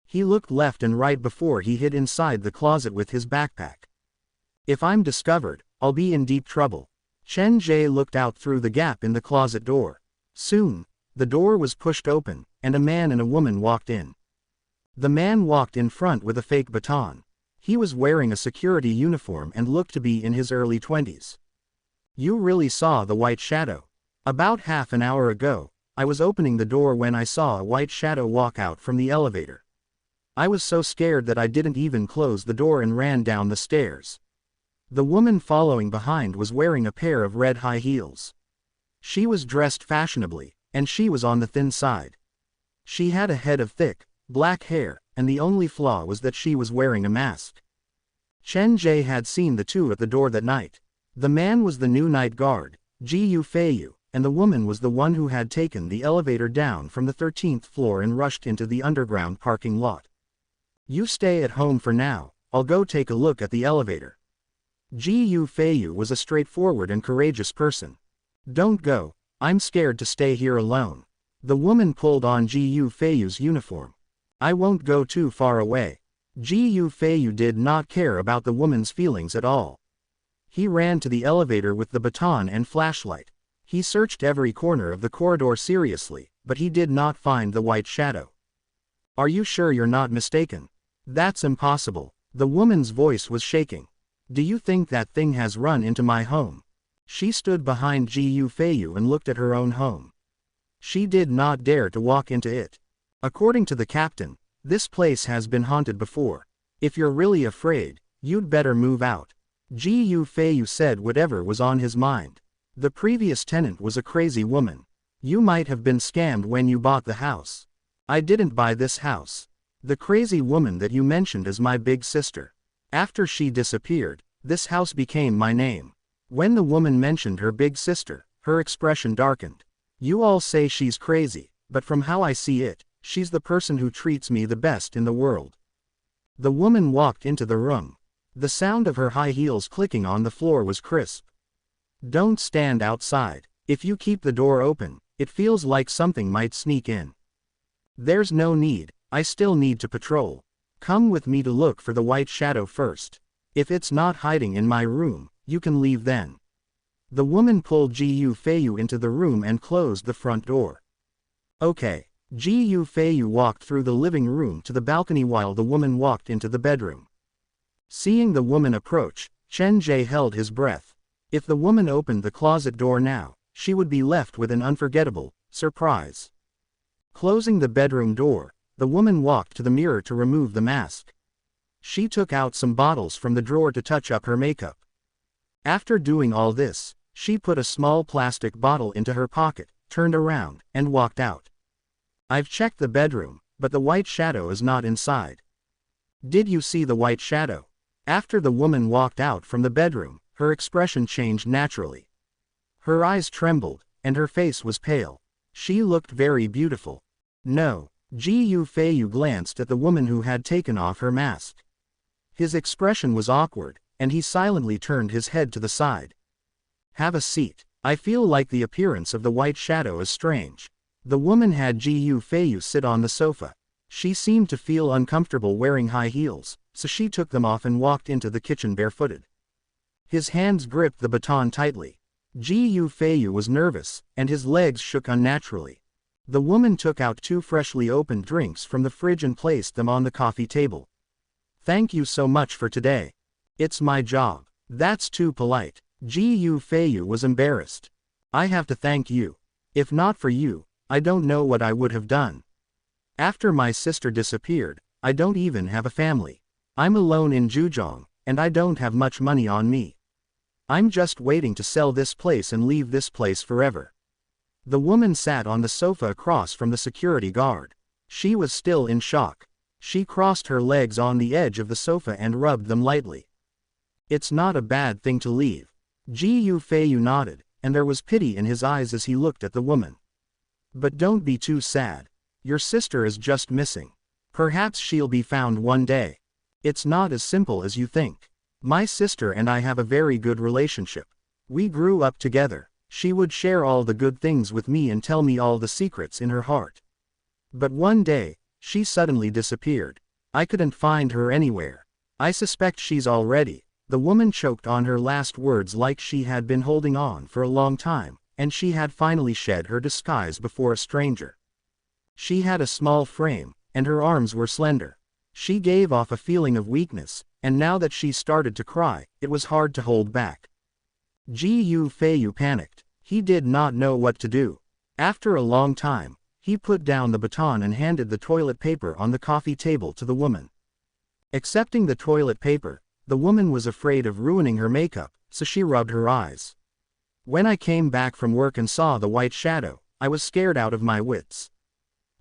He looked left and right before he hid inside the closet with his backpack. If I'm discovered, I'll be in deep trouble. Chen Ge looked out through the gap in the closet door. Soon, the door was pushed open, and a man and a woman walked in. The man walked in front with a fake baton. He was wearing a security uniform and looked to be in his early 20s. You really saw the white shadow. About half an hour ago, I was opening the door when I saw a white shadow walk out from the elevator. I was so scared that I didn't even close the door and ran down the stairs. The woman following behind was wearing a pair of red high heels. She was dressed fashionably, and she was on the thin side. She had a head of thick, black hair, and the only flaw was that she was wearing a mask. Chen Ge had seen the two at the door that night. The man was the new night guard, Ji Feiyu, and the woman was the one who had taken the elevator down from the 13th floor and rushed into the underground parking lot. You stay at home for now, I'll go take a look at the elevator. Ji Feiyu was a straightforward and courageous person. Don't go, I'm scared to stay here alone. The woman pulled on Ji Feiyu's uniform. I won't go too far away. Ji Feiyu did not care about the woman's feelings at all. He ran to the elevator with the baton and flashlight. He searched every corner of the corridor seriously, but he did not find the white shadow. Are you sure you're not mistaken? That's impossible. The woman's voice was shaking. Do you think that thing has run into my home? She stood behind Ji Feiyu and looked at her own home. She did not dare to walk into it. According to the captain, this place has been haunted before. If you're really afraid, you'd better move out. Ji Feiyu said whatever was on his mind. The previous tenant was a crazy woman. You might have been scammed when you bought the house. I didn't buy this house. The crazy woman that you mentioned is my big sister. After she disappeared, this house became my name. When the woman mentioned her big sister, her expression darkened. You all say she's crazy, but from how I see it, she's the person who treats me the best in the world. The woman walked into the room. The sound of her high heels clicking on the floor was crisp. Don't stand outside. If you keep the door open, it feels like something might sneak in. There's no need, I still need to patrol. Come with me to look for the white shadow first. If it's not hiding in my room, you can leave then. The woman pulled Gu Feiyu into the room and closed the front door. Okay. Gu Feiyu walked through the living room to the balcony while the woman walked into the bedroom. Seeing the woman approach, Chen Ge held his breath. If the woman opened the closet door now, she would be left with an unforgettable surprise. Closing the bedroom door, the woman walked to the mirror to remove the mask. She took out some bottles from the drawer to touch up her makeup. After doing all this, she put a small plastic bottle into her pocket, turned around, and walked out. I've checked the bedroom, but the white shadow is not inside. Did you see the white shadow? After the woman walked out from the bedroom, her expression changed naturally. Her eyes trembled, and her face was pale. She looked very beautiful. No. Gu Feiyu glanced at the woman who had taken off her mask. His expression was awkward, and he silently turned his head to the side. Have a seat. I feel like the appearance of the white shadow is strange. The woman had Gu Feiyu sit on the sofa. She seemed to feel uncomfortable wearing high heels, so she took them off and walked into the kitchen barefooted. His hands gripped the baton tightly. Gu Feiyu was nervous, and his legs shook unnaturally. The woman took out 2 freshly opened drinks from the fridge and placed them on the coffee table. Thank you so much for today. It's my job. That's too polite. Gu Feiyu was embarrassed. I have to thank you. If not for you, I don't know what I would have done. After my sister disappeared, I don't even have a family. I'm alone in Zhejiang, and I don't have much money on me. I'm just waiting to sell this place and leave this place forever. The woman sat on the sofa across from the security guard. She was still in shock. She crossed her legs on the edge of the sofa and rubbed them lightly. It's not a bad thing to leave. Gu Feiyu nodded, and there was pity in his eyes as he looked at the woman. But don't be too sad. Your sister is just missing. Perhaps she'll be found one day. It's not as simple as you think. My sister and I have a very good relationship. We grew up together. She would share all the good things with me and tell me all the secrets in her heart. But one day, she suddenly disappeared. I couldn't find her anywhere. I suspect she's already. The woman choked on her last words like she had been holding on for a long time, and she had finally shed her disguise before a stranger. She had a small frame, and her arms were slender. She gave off a feeling of weakness, and now that she started to cry, it was hard to hold back. Gu Feiyu panicked. He did not know what to do. After a long time, he put down the baton and handed the toilet paper on the coffee table to the woman. Accepting the toilet paper, the woman was afraid of ruining her makeup, so she rubbed her eyes. When I came back from work and saw the white shadow, I was scared out of my wits.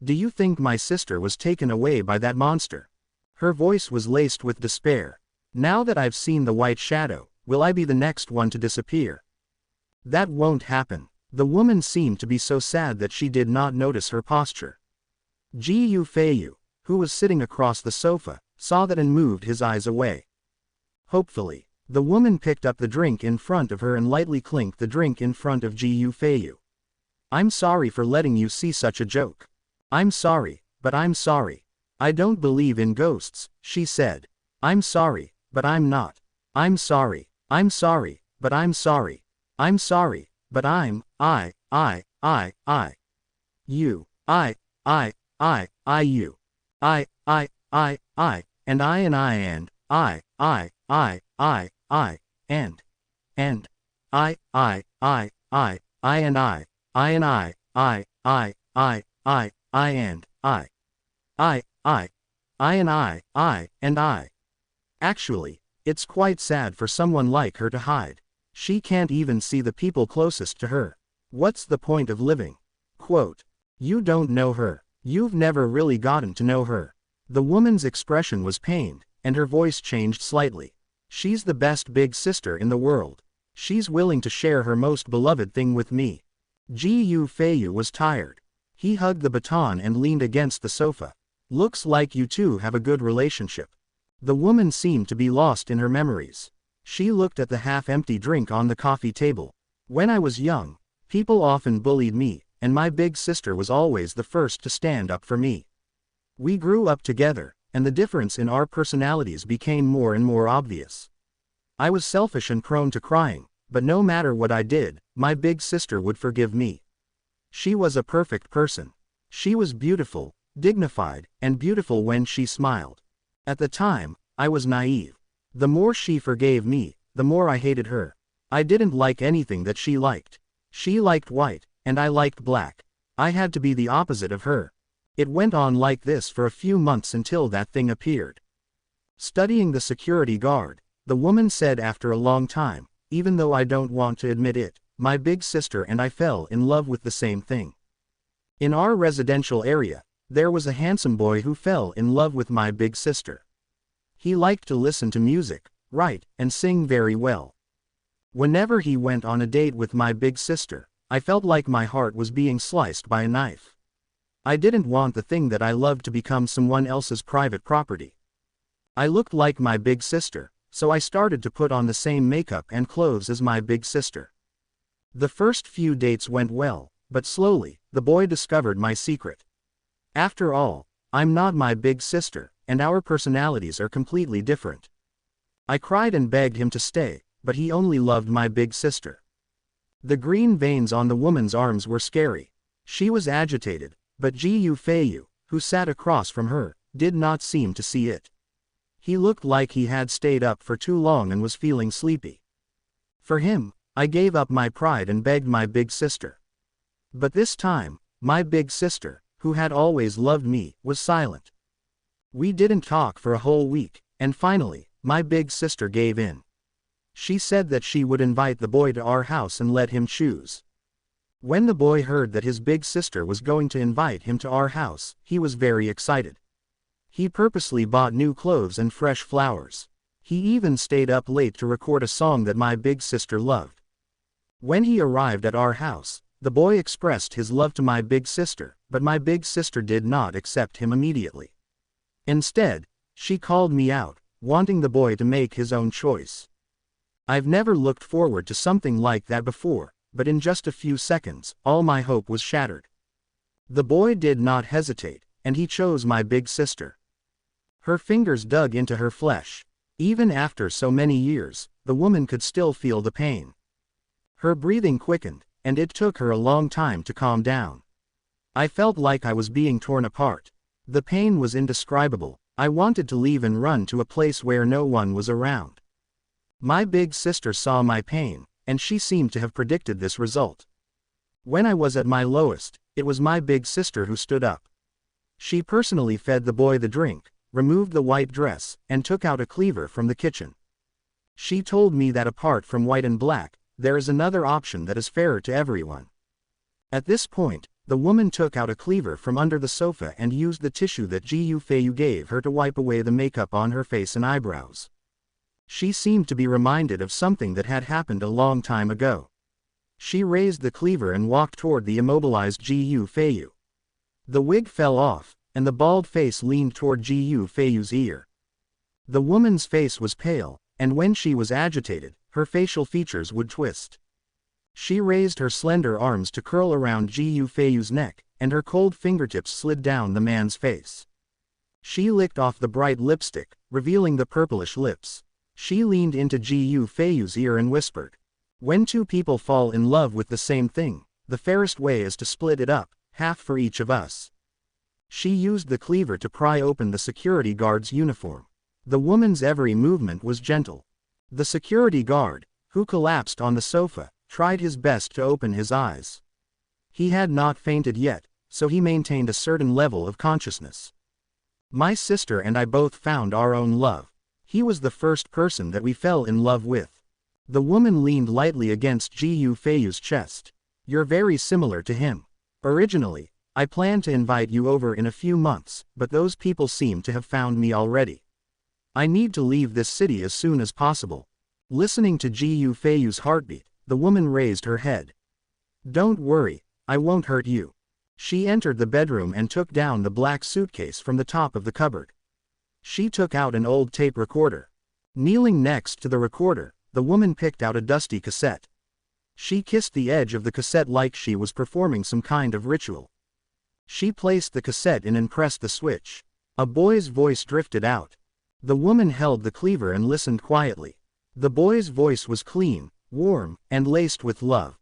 Do you think my sister was taken away by that monster? Her voice was laced with despair. Now that I've seen the white shadow, will I be the next one to disappear? That won't happen. The woman seemed to be so sad that she did not notice her posture. Gu Feiyu, who was sitting across the sofa, saw that and moved his eyes away. Hopefully, the woman picked up the drink in front of her and lightly clinked the drink in front of Gu Feiyu. I'm sorry for letting you see such a joke. I'm sorry, but I'm sorry. I don't believe in ghosts, she said. I'm sorry, but I'm not. I'm sorry, but I'm sorry. I'm sorry, but I'm, you, you, and I and I. Actually, it's quite sad for someone like her to hide. She can't even see the people closest to her. What's the point of living? Quote. You don't know her. You've never really gotten to know her. The woman's expression was pained, and her voice changed slightly. She's the best big sister in the world. She's willing to share her most beloved thing with me. Ji Feiyu was tired. He hugged the baton and leaned against the sofa. Looks like you two have a good relationship. The woman seemed to be lost in her memories. She looked at the half-empty drink on the coffee table. When I was young, people often bullied me, and my big sister was always the first to stand up for me. We grew up together, and the difference in our personalities became more and more obvious. I was selfish and prone to crying, but no matter what I did, my big sister would forgive me. She was a perfect person. She was beautiful, dignified, and beautiful when she smiled. At the time, I was naive. The more she forgave me, the more I hated her. I didn't like anything that she liked. She liked white, and I liked black. I had to be the opposite of her. It went on like this for a few months until that thing appeared. Studying the security guard, the woman said after a long time, even though I don't want to admit it, my big sister and I fell in love with the same thing. In our residential area, there was a handsome boy who fell in love with my big sister. He liked to listen to music, write, and sing very well. Whenever he went on a date with my big sister, I felt like my heart was being sliced by a knife. I didn't want the thing that I loved to become someone else's private property. I looked like my big sister, so I started to put on the same makeup and clothes as my big sister. The first few dates went well, but slowly, the boy discovered my secret. After all, I'm not my big sister, and our personalities are completely different. I cried and begged him to stay, but he only loved my big sister. The green veins on the woman's arms were scary. She was agitated, but Ji Feiyu, who sat across from her, did not seem to see it. He looked like he had stayed up for too long and was feeling sleepy. For him, I gave up my pride and begged my big sister. But this time, my big sister, who had always loved me, was silent. We didn't talk for a whole week, and finally, my big sister gave in. She said that she would invite the boy to our house and let him choose. When the boy heard that his big sister was going to invite him to our house, he was very excited. He purposely bought new clothes and fresh flowers. He even stayed up late to record a song that my big sister loved. When he arrived at our house, the boy expressed his love to my big sister, but my big sister did not accept him immediately. Instead, she called me out, wanting the boy to make his own choice. I've never looked forward to something like that before, but in just a few seconds, all my hope was shattered. The boy did not hesitate, and he chose my big sister. Her fingers dug into her flesh. Even after so many years, the woman could still feel the pain. Her breathing quickened, and it took her a long time to calm down. I felt like I was being torn apart. The pain was indescribable. I wanted to leave and run to a place where no one was around. My big sister saw my pain, and she seemed to have predicted this result. When I was at my lowest, it was my big sister who stood up. She personally fed the boy the drink, removed the white dress, and took out a cleaver from the kitchen. She told me that apart from white and black, there is another option that is fairer to everyone. At this point, the woman took out a cleaver from under the sofa and used the tissue that Ji Feiyu gave her to wipe away the makeup on her face and eyebrows. She seemed to be reminded of something that had happened a long time ago. She raised the cleaver and walked toward the immobilized Ji Feiyu. The wig fell off, and the bald face leaned toward Ji Feiyu's ear. The woman's face was pale, and when she was agitated, her facial features would twist. She raised her slender arms to curl around Ji Feiyu's neck, and her cold fingertips slid down the man's face. She licked off the bright lipstick, revealing the purplish lips. She leaned into Ji Feiyu's ear and whispered, "When two people fall in love with the same thing, the fairest way is to split it up, half for each of us." She used the cleaver to pry open the security guard's uniform. The woman's every movement was gentle. The security guard, who collapsed on the sofa, tried his best to open his eyes. He had not fainted yet, so he maintained a certain level of consciousness. My sister and I both found our own love. He was the first person that we fell in love with. The woman leaned lightly against Ji Feiyu's chest. "You're very similar to him. Originally, I planned to invite you over in a few months, but those people seem to have found me already. I need to leave this city as soon as possible." Listening to Ji Feiyu's heartbeat, the woman raised her head. Don't worry, I won't hurt you. She entered the bedroom and took down the black suitcase from the top of the cupboard. She took out an old tape recorder. Kneeling next to the recorder, the woman picked out a dusty cassette. She kissed the edge of the cassette like she was performing some kind of ritual. She placed the cassette in and pressed the switch. A boy's voice drifted out. The woman held the cleaver and listened quietly. The boy's voice was clean, warm, and laced with love.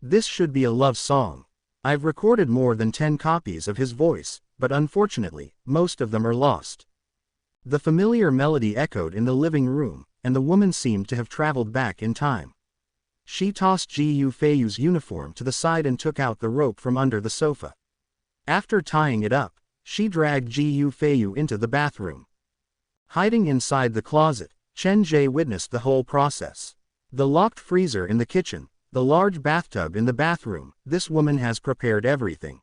This should be a love song. I've recorded more than 10 copies of his voice, but unfortunately, most of them are lost. The familiar melody echoed in the living room, and the woman seemed to have traveled back in time. She tossed Gu Feiyu's uniform to the side and took out the rope from under the sofa. After tying it up, she dragged Gu Feiyu into the bathroom. Hiding inside the closet, Chen Ge witnessed the whole process. The locked freezer in the kitchen, the large bathtub in the bathroom, this woman has prepared everything.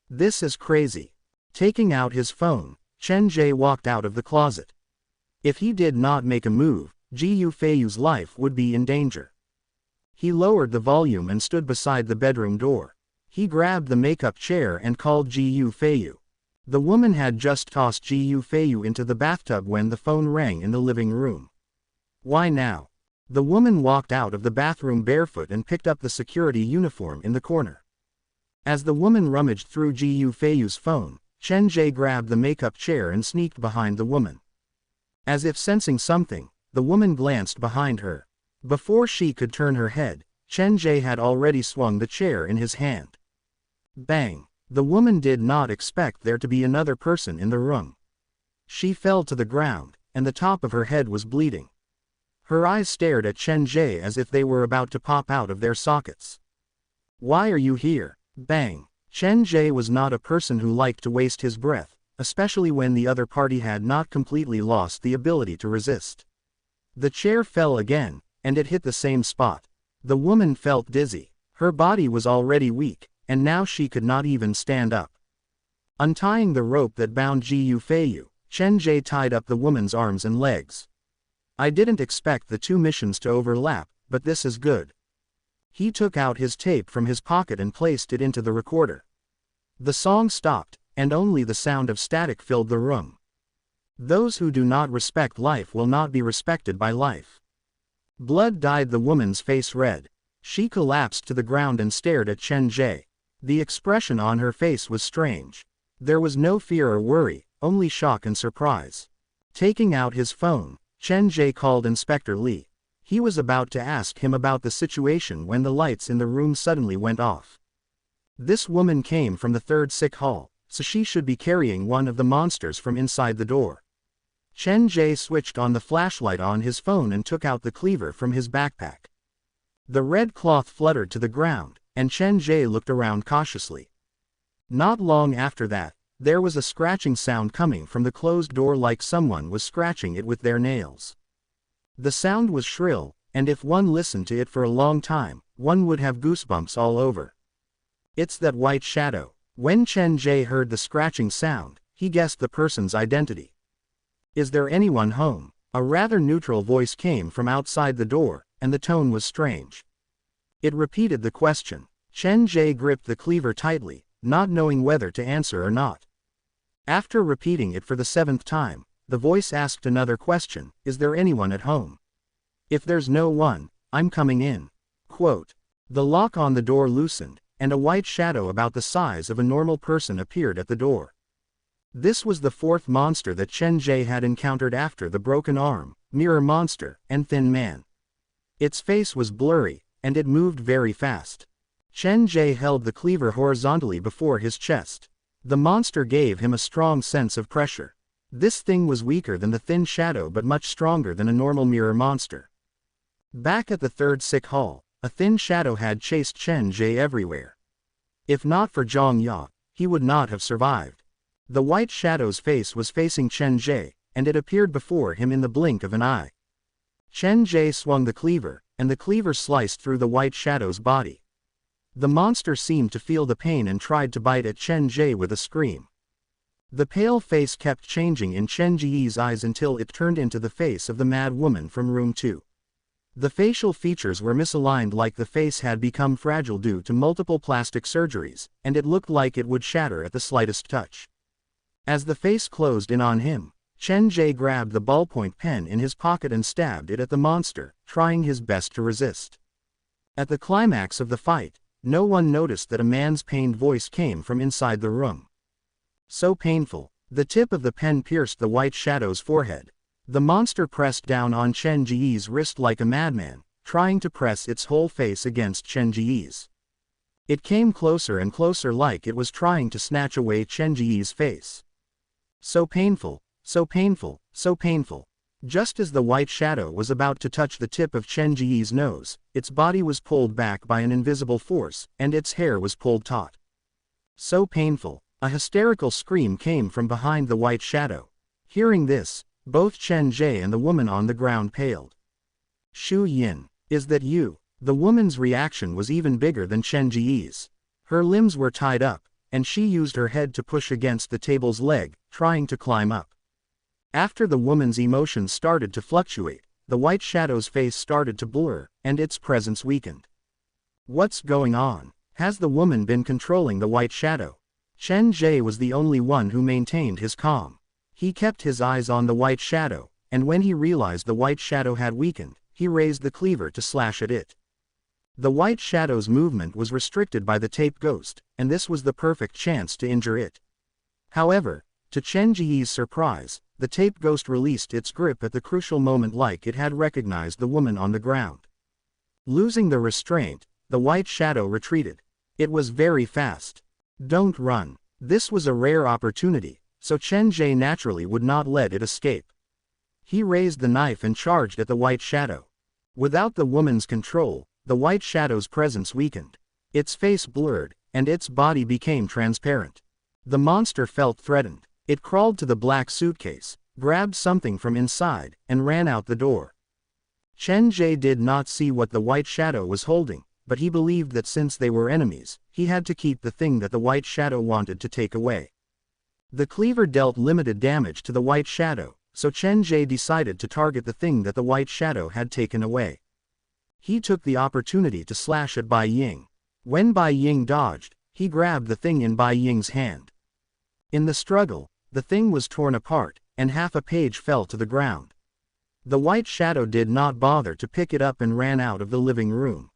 This is crazy. Taking out his phone, Chen Ge walked out of the closet. If he did not make a move, Gu Feiyu's life would be in danger. He lowered the volume and stood beside the bedroom door. He grabbed the makeup chair and called Gu Feiyu. The woman had just tossed Gu Feiyu into the bathtub when the phone rang in the living room. Why now? The woman walked out of the bathroom barefoot and picked up the security uniform in the corner. As the woman rummaged through Gu Feiyu's phone, Chen Ge grabbed the makeup chair and sneaked behind the woman. As if sensing something, the woman glanced behind her. Before she could turn her head, Chen Ge had already swung the chair in his hand. Bang! The woman did not expect there to be another person in the room. She fell to the ground, and the top of her head was bleeding. Her eyes stared at Chen Ge as if they were about to pop out of their sockets. Why are you here? Bang! Chen Ge was not a person who liked to waste his breath, especially when the other party had not completely lost the ability to resist. The chair fell again, and it hit the same spot. The woman felt dizzy. Her body was already weak, and now she could not even stand up. Untying the rope that bound Gu Feiyu, Chen Ge tied up the woman's arms and legs. I didn't expect the two missions to overlap, but this is good. He took out his tape from his pocket and placed it into the recorder. The song stopped, and only the sound of static filled the room. Those who do not respect life will not be respected by life. Blood dyed the woman's face red. She collapsed to the ground and stared at Chen Ge. The expression on her face was strange. There was no fear or worry, only shock and surprise. Taking out his phone, Chen Ge called Inspector Li. He was about to ask him about the situation when the lights in the room suddenly went off. This woman came from the third sick hall, so she should be carrying one of the monsters from inside the door. Chen Ge switched on the flashlight on his phone and took out the cleaver from his backpack. The red cloth fluttered to the ground, and Chen Ge looked around cautiously. Not long after that, there was a scratching sound coming from the closed door like someone was scratching it with their nails. The sound was shrill, and if one listened to it for a long time, one would have goosebumps all over. It's that white shadow. When Chen Ge heard the scratching sound, he guessed the person's identity. Is there anyone home? A rather neutral voice came from outside the door, and the tone was strange. It repeated the question. Chen Ge gripped the cleaver tightly, not knowing whether to answer or not. After repeating it for the 7th time, the voice asked another question, is there anyone at home? If there's no one, I'm coming in. Quote. The lock on the door loosened, and a white shadow about the size of a normal person appeared at the door. This was the 4th monster that Chen Ge had encountered after the broken arm, mirror monster, and thin man. Its face was blurry, and it moved very fast. Chen Ge held the cleaver horizontally before his chest. The monster gave him a strong sense of pressure. This thing was weaker than the thin shadow but much stronger than a normal mirror monster. Back at the third sick hall, a thin shadow had chased Chen Ge everywhere. If not for Zhang Ya, he would not have survived. The white shadow's face was facing Chen Ge, and it appeared before him in the blink of an eye. Chen Ge swung the cleaver, and the cleaver sliced through the white shadow's body. The monster seemed to feel the pain and tried to bite at Chen Ge with a scream. The pale face kept changing in Chen Ge's eyes until it turned into the face of the mad woman from room 2. The facial features were misaligned, like the face had become fragile due to multiple plastic surgeries, and it looked like it would shatter at the slightest touch. As the face closed in on him, Chen Ge grabbed the ballpoint pen in his pocket and stabbed it at the monster, trying his best to resist. At the climax of the fight, no one noticed that a man's pained voice came from inside the room. So painful, the tip of the pen pierced the white shadow's forehead. The monster pressed down on Chen Ge's wrist like a madman, trying to press its whole face against Chen Ge's. It came closer and closer, like it was trying to snatch away Chen Ge's face. So painful, so painful, so painful. Just as the white shadow was about to touch the tip of Chen Ge's nose, its body was pulled back by an invisible force, and its hair was pulled taut. So painful. A hysterical scream came from behind the white shadow. Hearing this, both Chen Ge and the woman on the ground paled. "Shu Yin, is that you?" The woman's reaction was even bigger than Chen Ge's. Her limbs were tied up, and she used her head to push against the table's leg, trying to climb up. After the woman's emotions started to fluctuate, the white shadow's face started to blur, and its presence weakened. What's going on? Has the woman been controlling the white shadow? Chen Ge was the only one who maintained his calm. He kept his eyes on the white shadow, and when he realized the white shadow had weakened, he raised the cleaver to slash at it. The white shadow's movement was restricted by the tape ghost, and this was the perfect chance to injure it. However, to Chen Ge's surprise, the tape ghost released its grip at the crucial moment, like it had recognized the woman on the ground. Losing the restraint, the white shadow retreated. It was very fast. Don't run. This was a rare opportunity, so Chen Ge naturally would not let it escape. He raised the knife and charged at the white shadow. Without the woman's control, the white shadow's presence weakened. Its face blurred, and its body became transparent. The monster felt threatened. It crawled to the black suitcase, grabbed something from inside, and ran out the door. Chen Ge did not see what the white shadow was holding, but he believed that since they were enemies, he had to keep the thing that the white shadow wanted to take away. The cleaver dealt limited damage to the white shadow, so Chen Ge decided to target the thing that the white shadow had taken away. He took the opportunity to slash at Bai Ying. When Bai Ying dodged, he grabbed the thing in Bai Ying's hand. In the struggle, the thing was torn apart, and half a page fell to the ground. The white shadow did not bother to pick it up and ran out of the living room.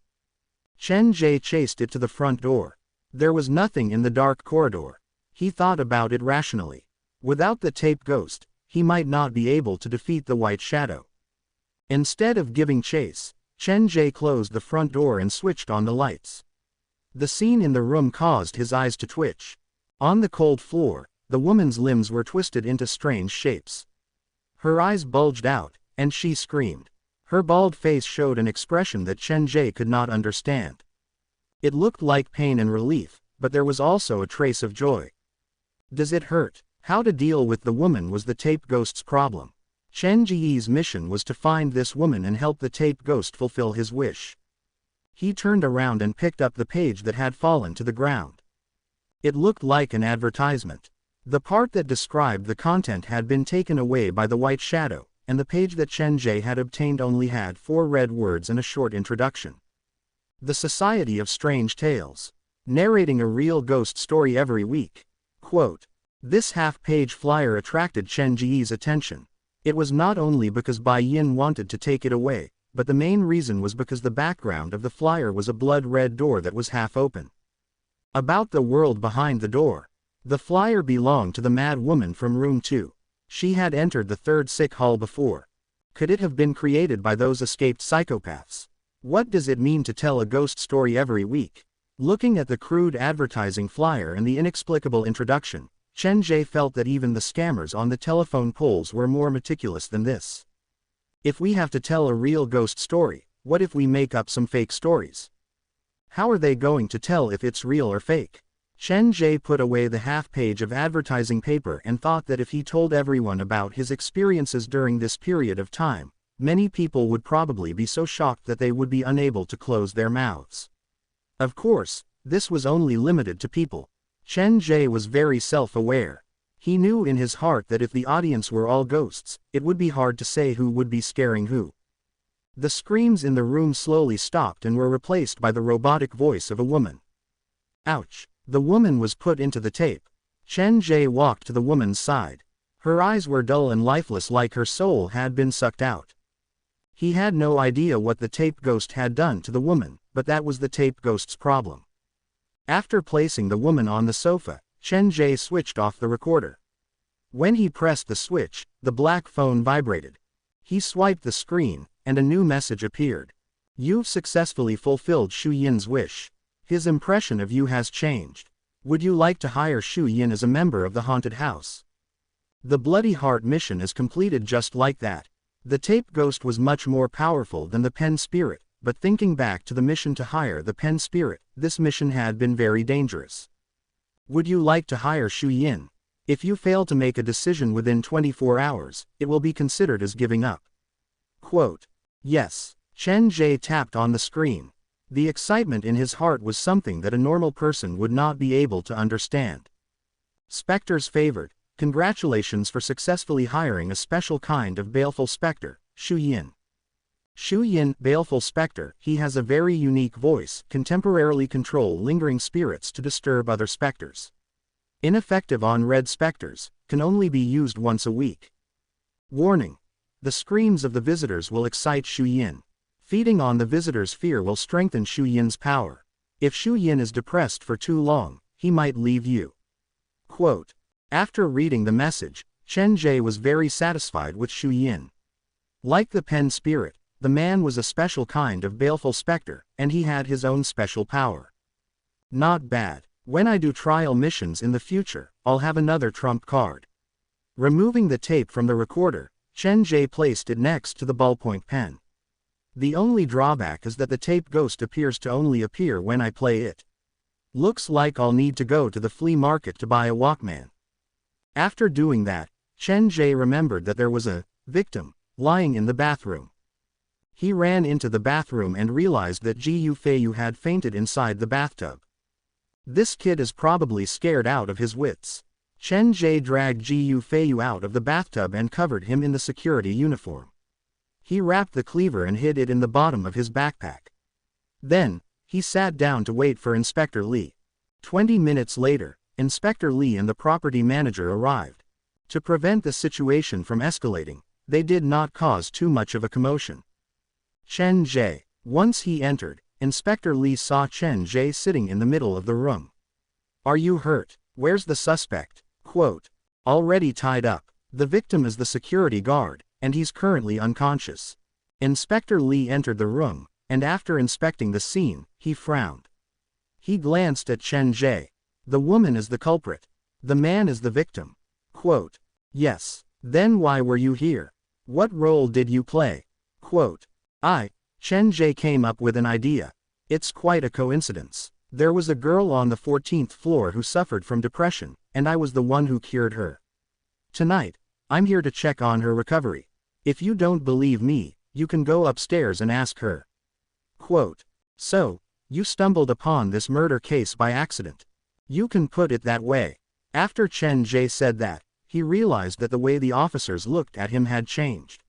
Chen Ge chased it to the front door. There was nothing in the dark corridor. He thought about it rationally. Without the tape ghost, he might not be able to defeat the white shadow. Instead of giving chase, Chen Ge closed the front door and switched on the lights. The scene in the room caused his eyes to twitch. On the cold floor, the woman's limbs were twisted into strange shapes. Her eyes bulged out, and she screamed. Her bald face showed an expression that Chen Ge could not understand. It looked like pain and relief, but there was also a trace of joy. Does it hurt? How to deal with the woman was the tape ghost's problem. Chen Ge's mission was to find this woman and help the tape ghost fulfill his wish. He turned around and picked up the page that had fallen to the ground. It looked like an advertisement. The part that described the content had been taken away by the white shadow, and the page that Chen Ge had obtained only had 4 red words and a short introduction. The Society of Strange Tales. Narrating a real ghost story every week. Quote. This half-page flyer attracted Chen Ge's attention. It was not only because Bai Yin wanted to take it away, but the main reason was because the background of the flyer was a blood-red door that was half open. About the world behind the door. The flyer belonged to the mad woman from room 2. She had entered the 3rd sick hall before. Could it have been created by those escaped psychopaths? What does it mean to tell a ghost story every week? Looking at the crude advertising flyer and the inexplicable introduction, Chen Ge felt that even the scammers on the telephone poles were more meticulous than this. If we have to tell a real ghost story, what if we make up some fake stories? How are they going to tell if it's real or fake? Chen Ge put away the half-page of advertising paper and thought that if he told everyone about his experiences during this period of time, many people would probably be so shocked that they would be unable to close their mouths. Of course, this was only limited to people. Chen Ge was very self-aware. He knew in his heart that if the audience were all ghosts, it would be hard to say who would be scaring who. The screams in the room slowly stopped and were replaced by the robotic voice of a woman. Ouch! The woman was put into the tape. Chen Ge walked to the woman's side. Her eyes were dull and lifeless, like her soul had been sucked out. He had no idea what the tape ghost had done to the woman, but that was the tape ghost's problem. After placing the woman on the sofa, Chen Ge switched off the recorder. When he pressed the switch, the black phone vibrated. He swiped the screen, and a new message appeared. You've successfully fulfilled Shu Yin's wish. His impression of you has changed. Would you like to hire Shu Yin as a member of the haunted house? The Bloody Heart mission is completed just like that. The tape ghost was much more powerful than the pen spirit, but thinking back to the mission to hire the pen spirit, this mission had been very dangerous. Would you like to hire Shu Yin? If you fail to make a decision within 24 hours, it will be considered as giving up. Quote. Yes. Chen Ge tapped on the screen. The excitement in his heart was something that a normal person would not be able to understand. Spectres favored. Congratulations for successfully hiring a special kind of baleful spectre, Shu Yin. Shu Yin, baleful spectre, he has a very unique voice, can temporarily control lingering spirits to disturb other spectres. Ineffective on red spectres, can only be used once a week. Warning. The screams of the visitors will excite Shu Yin. Feeding on the visitor's fear will strengthen Shu Yin's power. If Shu Yin is depressed for too long, he might leave you. Quote. After reading the message, Chen Ge was very satisfied with Shu Yin. Like the pen spirit, the man was a special kind of baleful spectre, and he had his own special power. Not bad. When I do trial missions in the future, I'll have another trump card. Removing the tape from the recorder, Chen Ge placed it next to the ballpoint pen. The only drawback is that the tape ghost appears to only appear when I play it. Looks like I'll need to go to the flea market to buy a Walkman. After doing that, Chen Ge remembered that there was a victim lying in the bathroom. He ran into the bathroom and realized that Ji Yufeiyu had fainted inside the bathtub. This kid is probably scared out of his wits. Chen Ge dragged Ji Yufeiyu out of the bathtub and covered him in the security uniform. He wrapped the cleaver and hid it in the bottom of his backpack. Then, he sat down to wait for Inspector Li. 20 minutes later, Inspector Li and the property manager arrived. To prevent the situation from escalating, they did not cause too much of a commotion. Chen Ge. Once he entered, Inspector Li saw Chen Ge sitting in the middle of the room. Are you hurt? Where's the suspect? Quote. Already tied up. The victim is the security guard, and he's currently unconscious. Inspector Li entered the room, and after inspecting the scene, he frowned. He glanced at Chen Ge. The woman is the culprit. The man is the victim. Quote. Yes. Then why were you here? What role did you play? Quote. Chen Ge came up with an idea. It's quite a coincidence. There was a girl on the 14th floor who suffered from depression, and I was the one who cured her. Tonight, I'm here to check on her recovery. If you don't believe me, you can go upstairs and ask her. Quote. So, you stumbled upon this murder case by accident. You can put it that way. After Chen Ge said that, he realized that the way the officers looked at him had changed.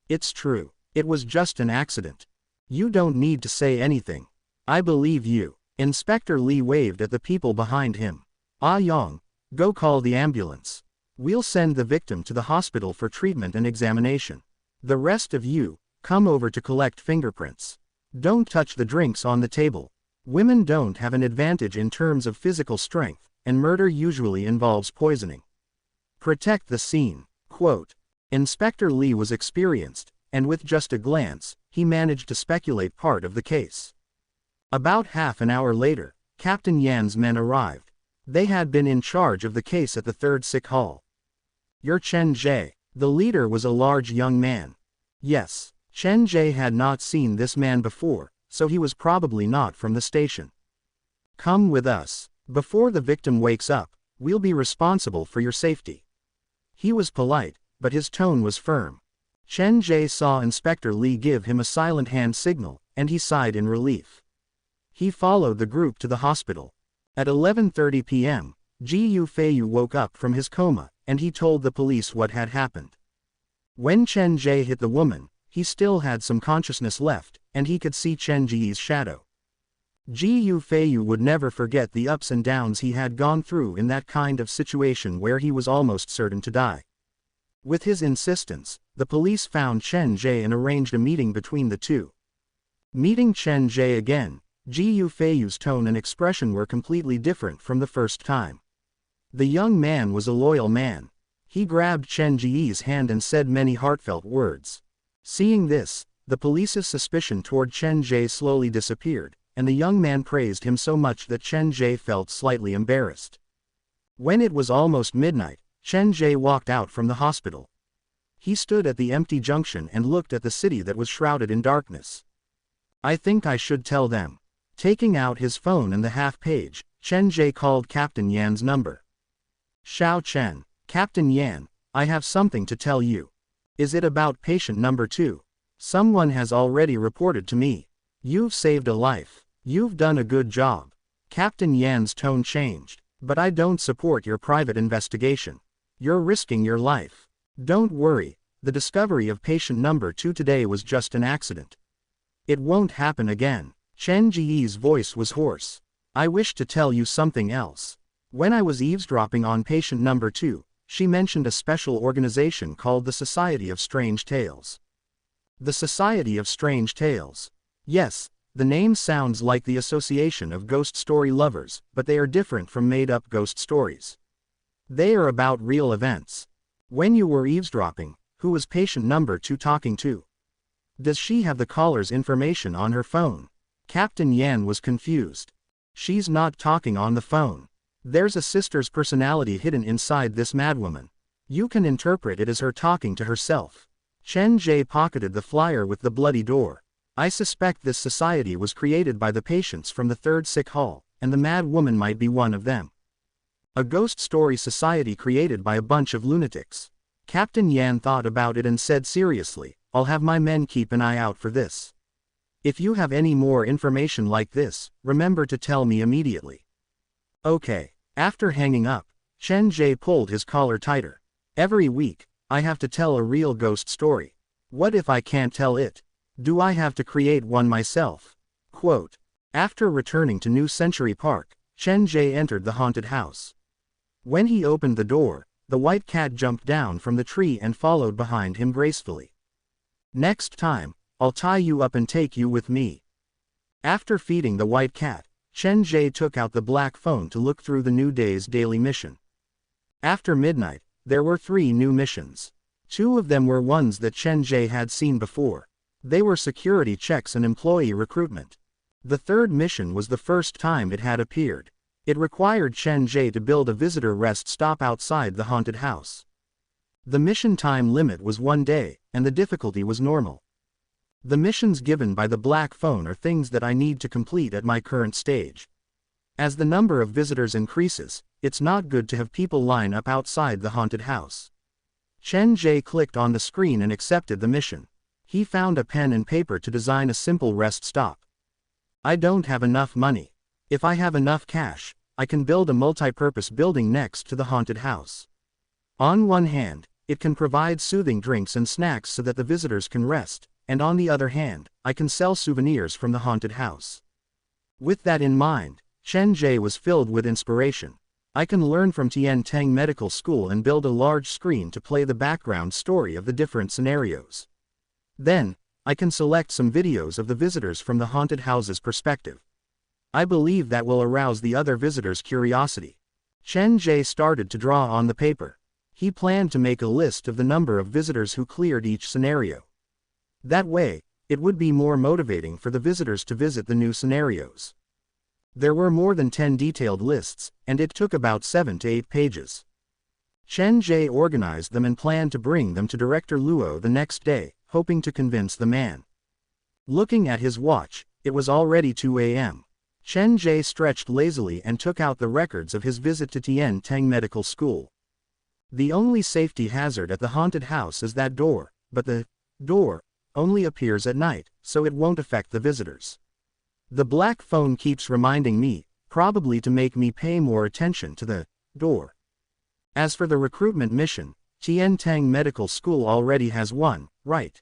It's true. It was just an accident. You don't need to say anything. I believe you. Inspector Li waved at the people behind him. Ah Yong, go call the ambulance. We'll send the victim to the hospital for treatment and examination. The rest of you, come over to collect fingerprints. Don't touch the drinks on the table. Women don't have an advantage in terms of physical strength, and murder usually involves poisoning. Protect the scene. Quote. Inspector Li was experienced, and with just a glance, he managed to speculate part of the case. About half an hour later, Captain Yan's men arrived. They had been in charge of the case at the 3rd Sick Hall. You're Chen Ge. The leader was a large young man. Yes, Chen Ge had not seen this man before, so he was probably not from the station. Come with us. Before the victim wakes up, we'll be responsible for your safety. He was polite, but his tone was firm. Chen Ge saw Inspector Li give him a silent hand signal, and he sighed in relief. He followed the group to the hospital. At 11:30 p.m., Ji Yufeiyu woke up from his coma, and he told the police what had happened. When Chen Ge hit the woman, he still had some consciousness left, and he could see Chen Ge's shadow. Ji Feiyu would never forget the ups and downs he had gone through in that kind of situation where he was almost certain to die. With his insistence, the police found Chen Ge and arranged a meeting between the two. Meeting Chen Ge again, Ji Feiyu's tone and expression were completely different from the first time. The young man was a loyal man. He grabbed Chen Ge's hand and said many heartfelt words. Seeing this, the police's suspicion toward Chen Ge slowly disappeared, and the young man praised him so much that Chen Ge felt slightly embarrassed. When it was almost midnight, Chen Ge walked out from the hospital. He stood at the empty junction and looked at the city that was shrouded in darkness. I think I should tell them. Taking out his phone and the half-page, Chen Ge called Captain Yan's number. Xiao Chen, Captain Yan, I have something to tell you. Is it about patient number 2? Someone has already reported to me. You've saved a life. You've done a good job. Captain Yan's tone changed. But I don't support your private investigation. You're risking your life. Don't worry, the discovery of patient number 2 today was just an accident. It won't happen again. Chen Ge's voice was hoarse. I wish to tell you something else. When I was eavesdropping on patient number 2, she mentioned a special organization called the Society of Strange Tales. The Society of Strange Tales. Yes, the name sounds like the Association of Ghost Story Lovers, but they are different from made-up ghost stories. They are about real events. When you were eavesdropping, who was patient number 2 talking to? Does she have the caller's information on her phone? Captain Yan was confused. She's not talking on the phone. There's a sister's personality hidden inside this madwoman. You can interpret it as her talking to herself. Chen Ge pocketed the flyer with the bloody door. I suspect this society was created by the patients from the 3rd sick hall, and the mad woman might be one of them. A ghost story society created by a bunch of lunatics. Captain Yan thought about it and said seriously, I'll have my men keep an eye out for this. If you have any more information like this, remember to tell me immediately. Okay. After hanging up, Chen Ge pulled his collar tighter. Every week, I have to tell a real ghost story. What if I can't tell it? Do I have to create one myself? Quote. After returning to New Century Park, Chen Ge entered the haunted house. When he opened the door, the white cat jumped down from the tree and followed behind him gracefully. Next time, I'll tie you up and take you with me. After feeding the white cat, Chen Ge took out the black phone to look through the new day's daily mission. After midnight, there were 3 new missions. 2 of them were ones that Chen Ge had seen before. They were security checks and employee recruitment. The 3rd mission was the first time it had appeared. It required Chen Ge to build a visitor rest stop outside the haunted house. The mission time limit was 1 day, and the difficulty was normal. The missions given by the black phone are things that I need to complete at my current stage. As the number of visitors increases, it's not good to have people line up outside the haunted house. Chen Ge clicked on the screen and accepted the mission. He found a pen and paper to design a simple rest stop. I don't have enough money. If I have enough cash, I can build a multi-purpose building next to the haunted house. On one hand, it can provide soothing drinks and snacks so that the visitors can rest, and on the other hand, I can sell souvenirs from the haunted house. With that in mind, Chen Ge was filled with inspiration. I can learn from Tian Teng Medical School and build a large screen to play the background story of the different scenarios. Then, I can select some videos of the visitors from the haunted house's perspective. I believe that will arouse the other visitors' curiosity. Chen Ge started to draw on the paper. He planned to make a list of the number of visitors who cleared each scenario. That way, it would be more motivating for the visitors to visit the new scenarios. There were more than 10 detailed lists, and it took about 7 to 8 pages. Chen Ge organized them and planned to bring them to Director Luo the next day, hoping to convince the man. Looking at his watch, it was already 2 a.m. Chen Ge stretched lazily and took out the records of his visit to Tian Teng Medical School. The only safety hazard at the haunted house is that door, but the door only appears at night, so it won't affect the visitors. The black phone keeps reminding me, probably to make me pay more attention to the door. As for the recruitment mission, Tian Teng Medical School already has one, right?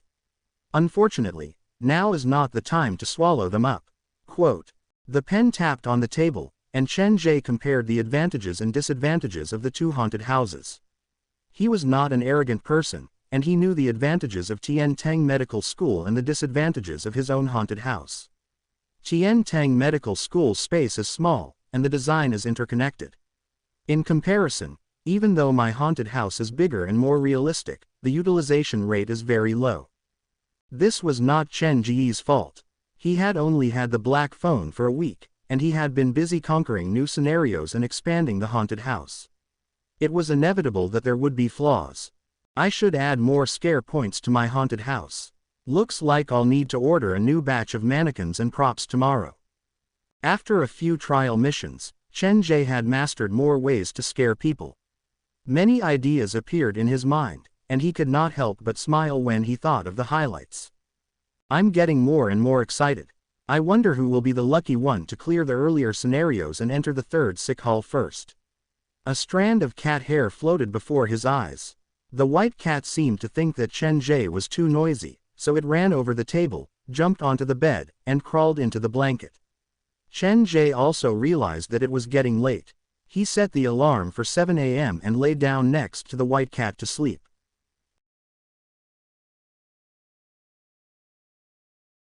Unfortunately, now is not the time to swallow them up. Quote. The pen tapped on the table, and Chen Ge compared the advantages and disadvantages of the two haunted houses. He was not an arrogant person, and he knew the advantages of Tian Teng Medical School and the disadvantages of his own haunted house. Tian Teng Medical School's space is small, and the design is interconnected. In comparison, even though my haunted house is bigger and more realistic, the utilization rate is very low. This was not Chen Ge's fault. He had only had the black phone for a week, and he had been busy conquering new scenarios and expanding the haunted house. It was inevitable that there would be flaws. I should add more scare points to my haunted house. Looks like I'll need to order a new batch of mannequins and props tomorrow. After a few trial missions, Chen Ge had mastered more ways to scare people. Many ideas appeared in his mind, and he could not help but smile when he thought of the highlights. I'm getting more and more excited. I wonder who will be the lucky one to clear the earlier scenarios and enter the third sick hall first. A strand of cat hair floated before his eyes. The white cat seemed to think that Chen Ge was too noisy, so it ran over the table, jumped onto the bed, and crawled into the blanket. Chen Ge also realized that it was getting late. He set the alarm for 7 a.m. and lay down next to the white cat to sleep.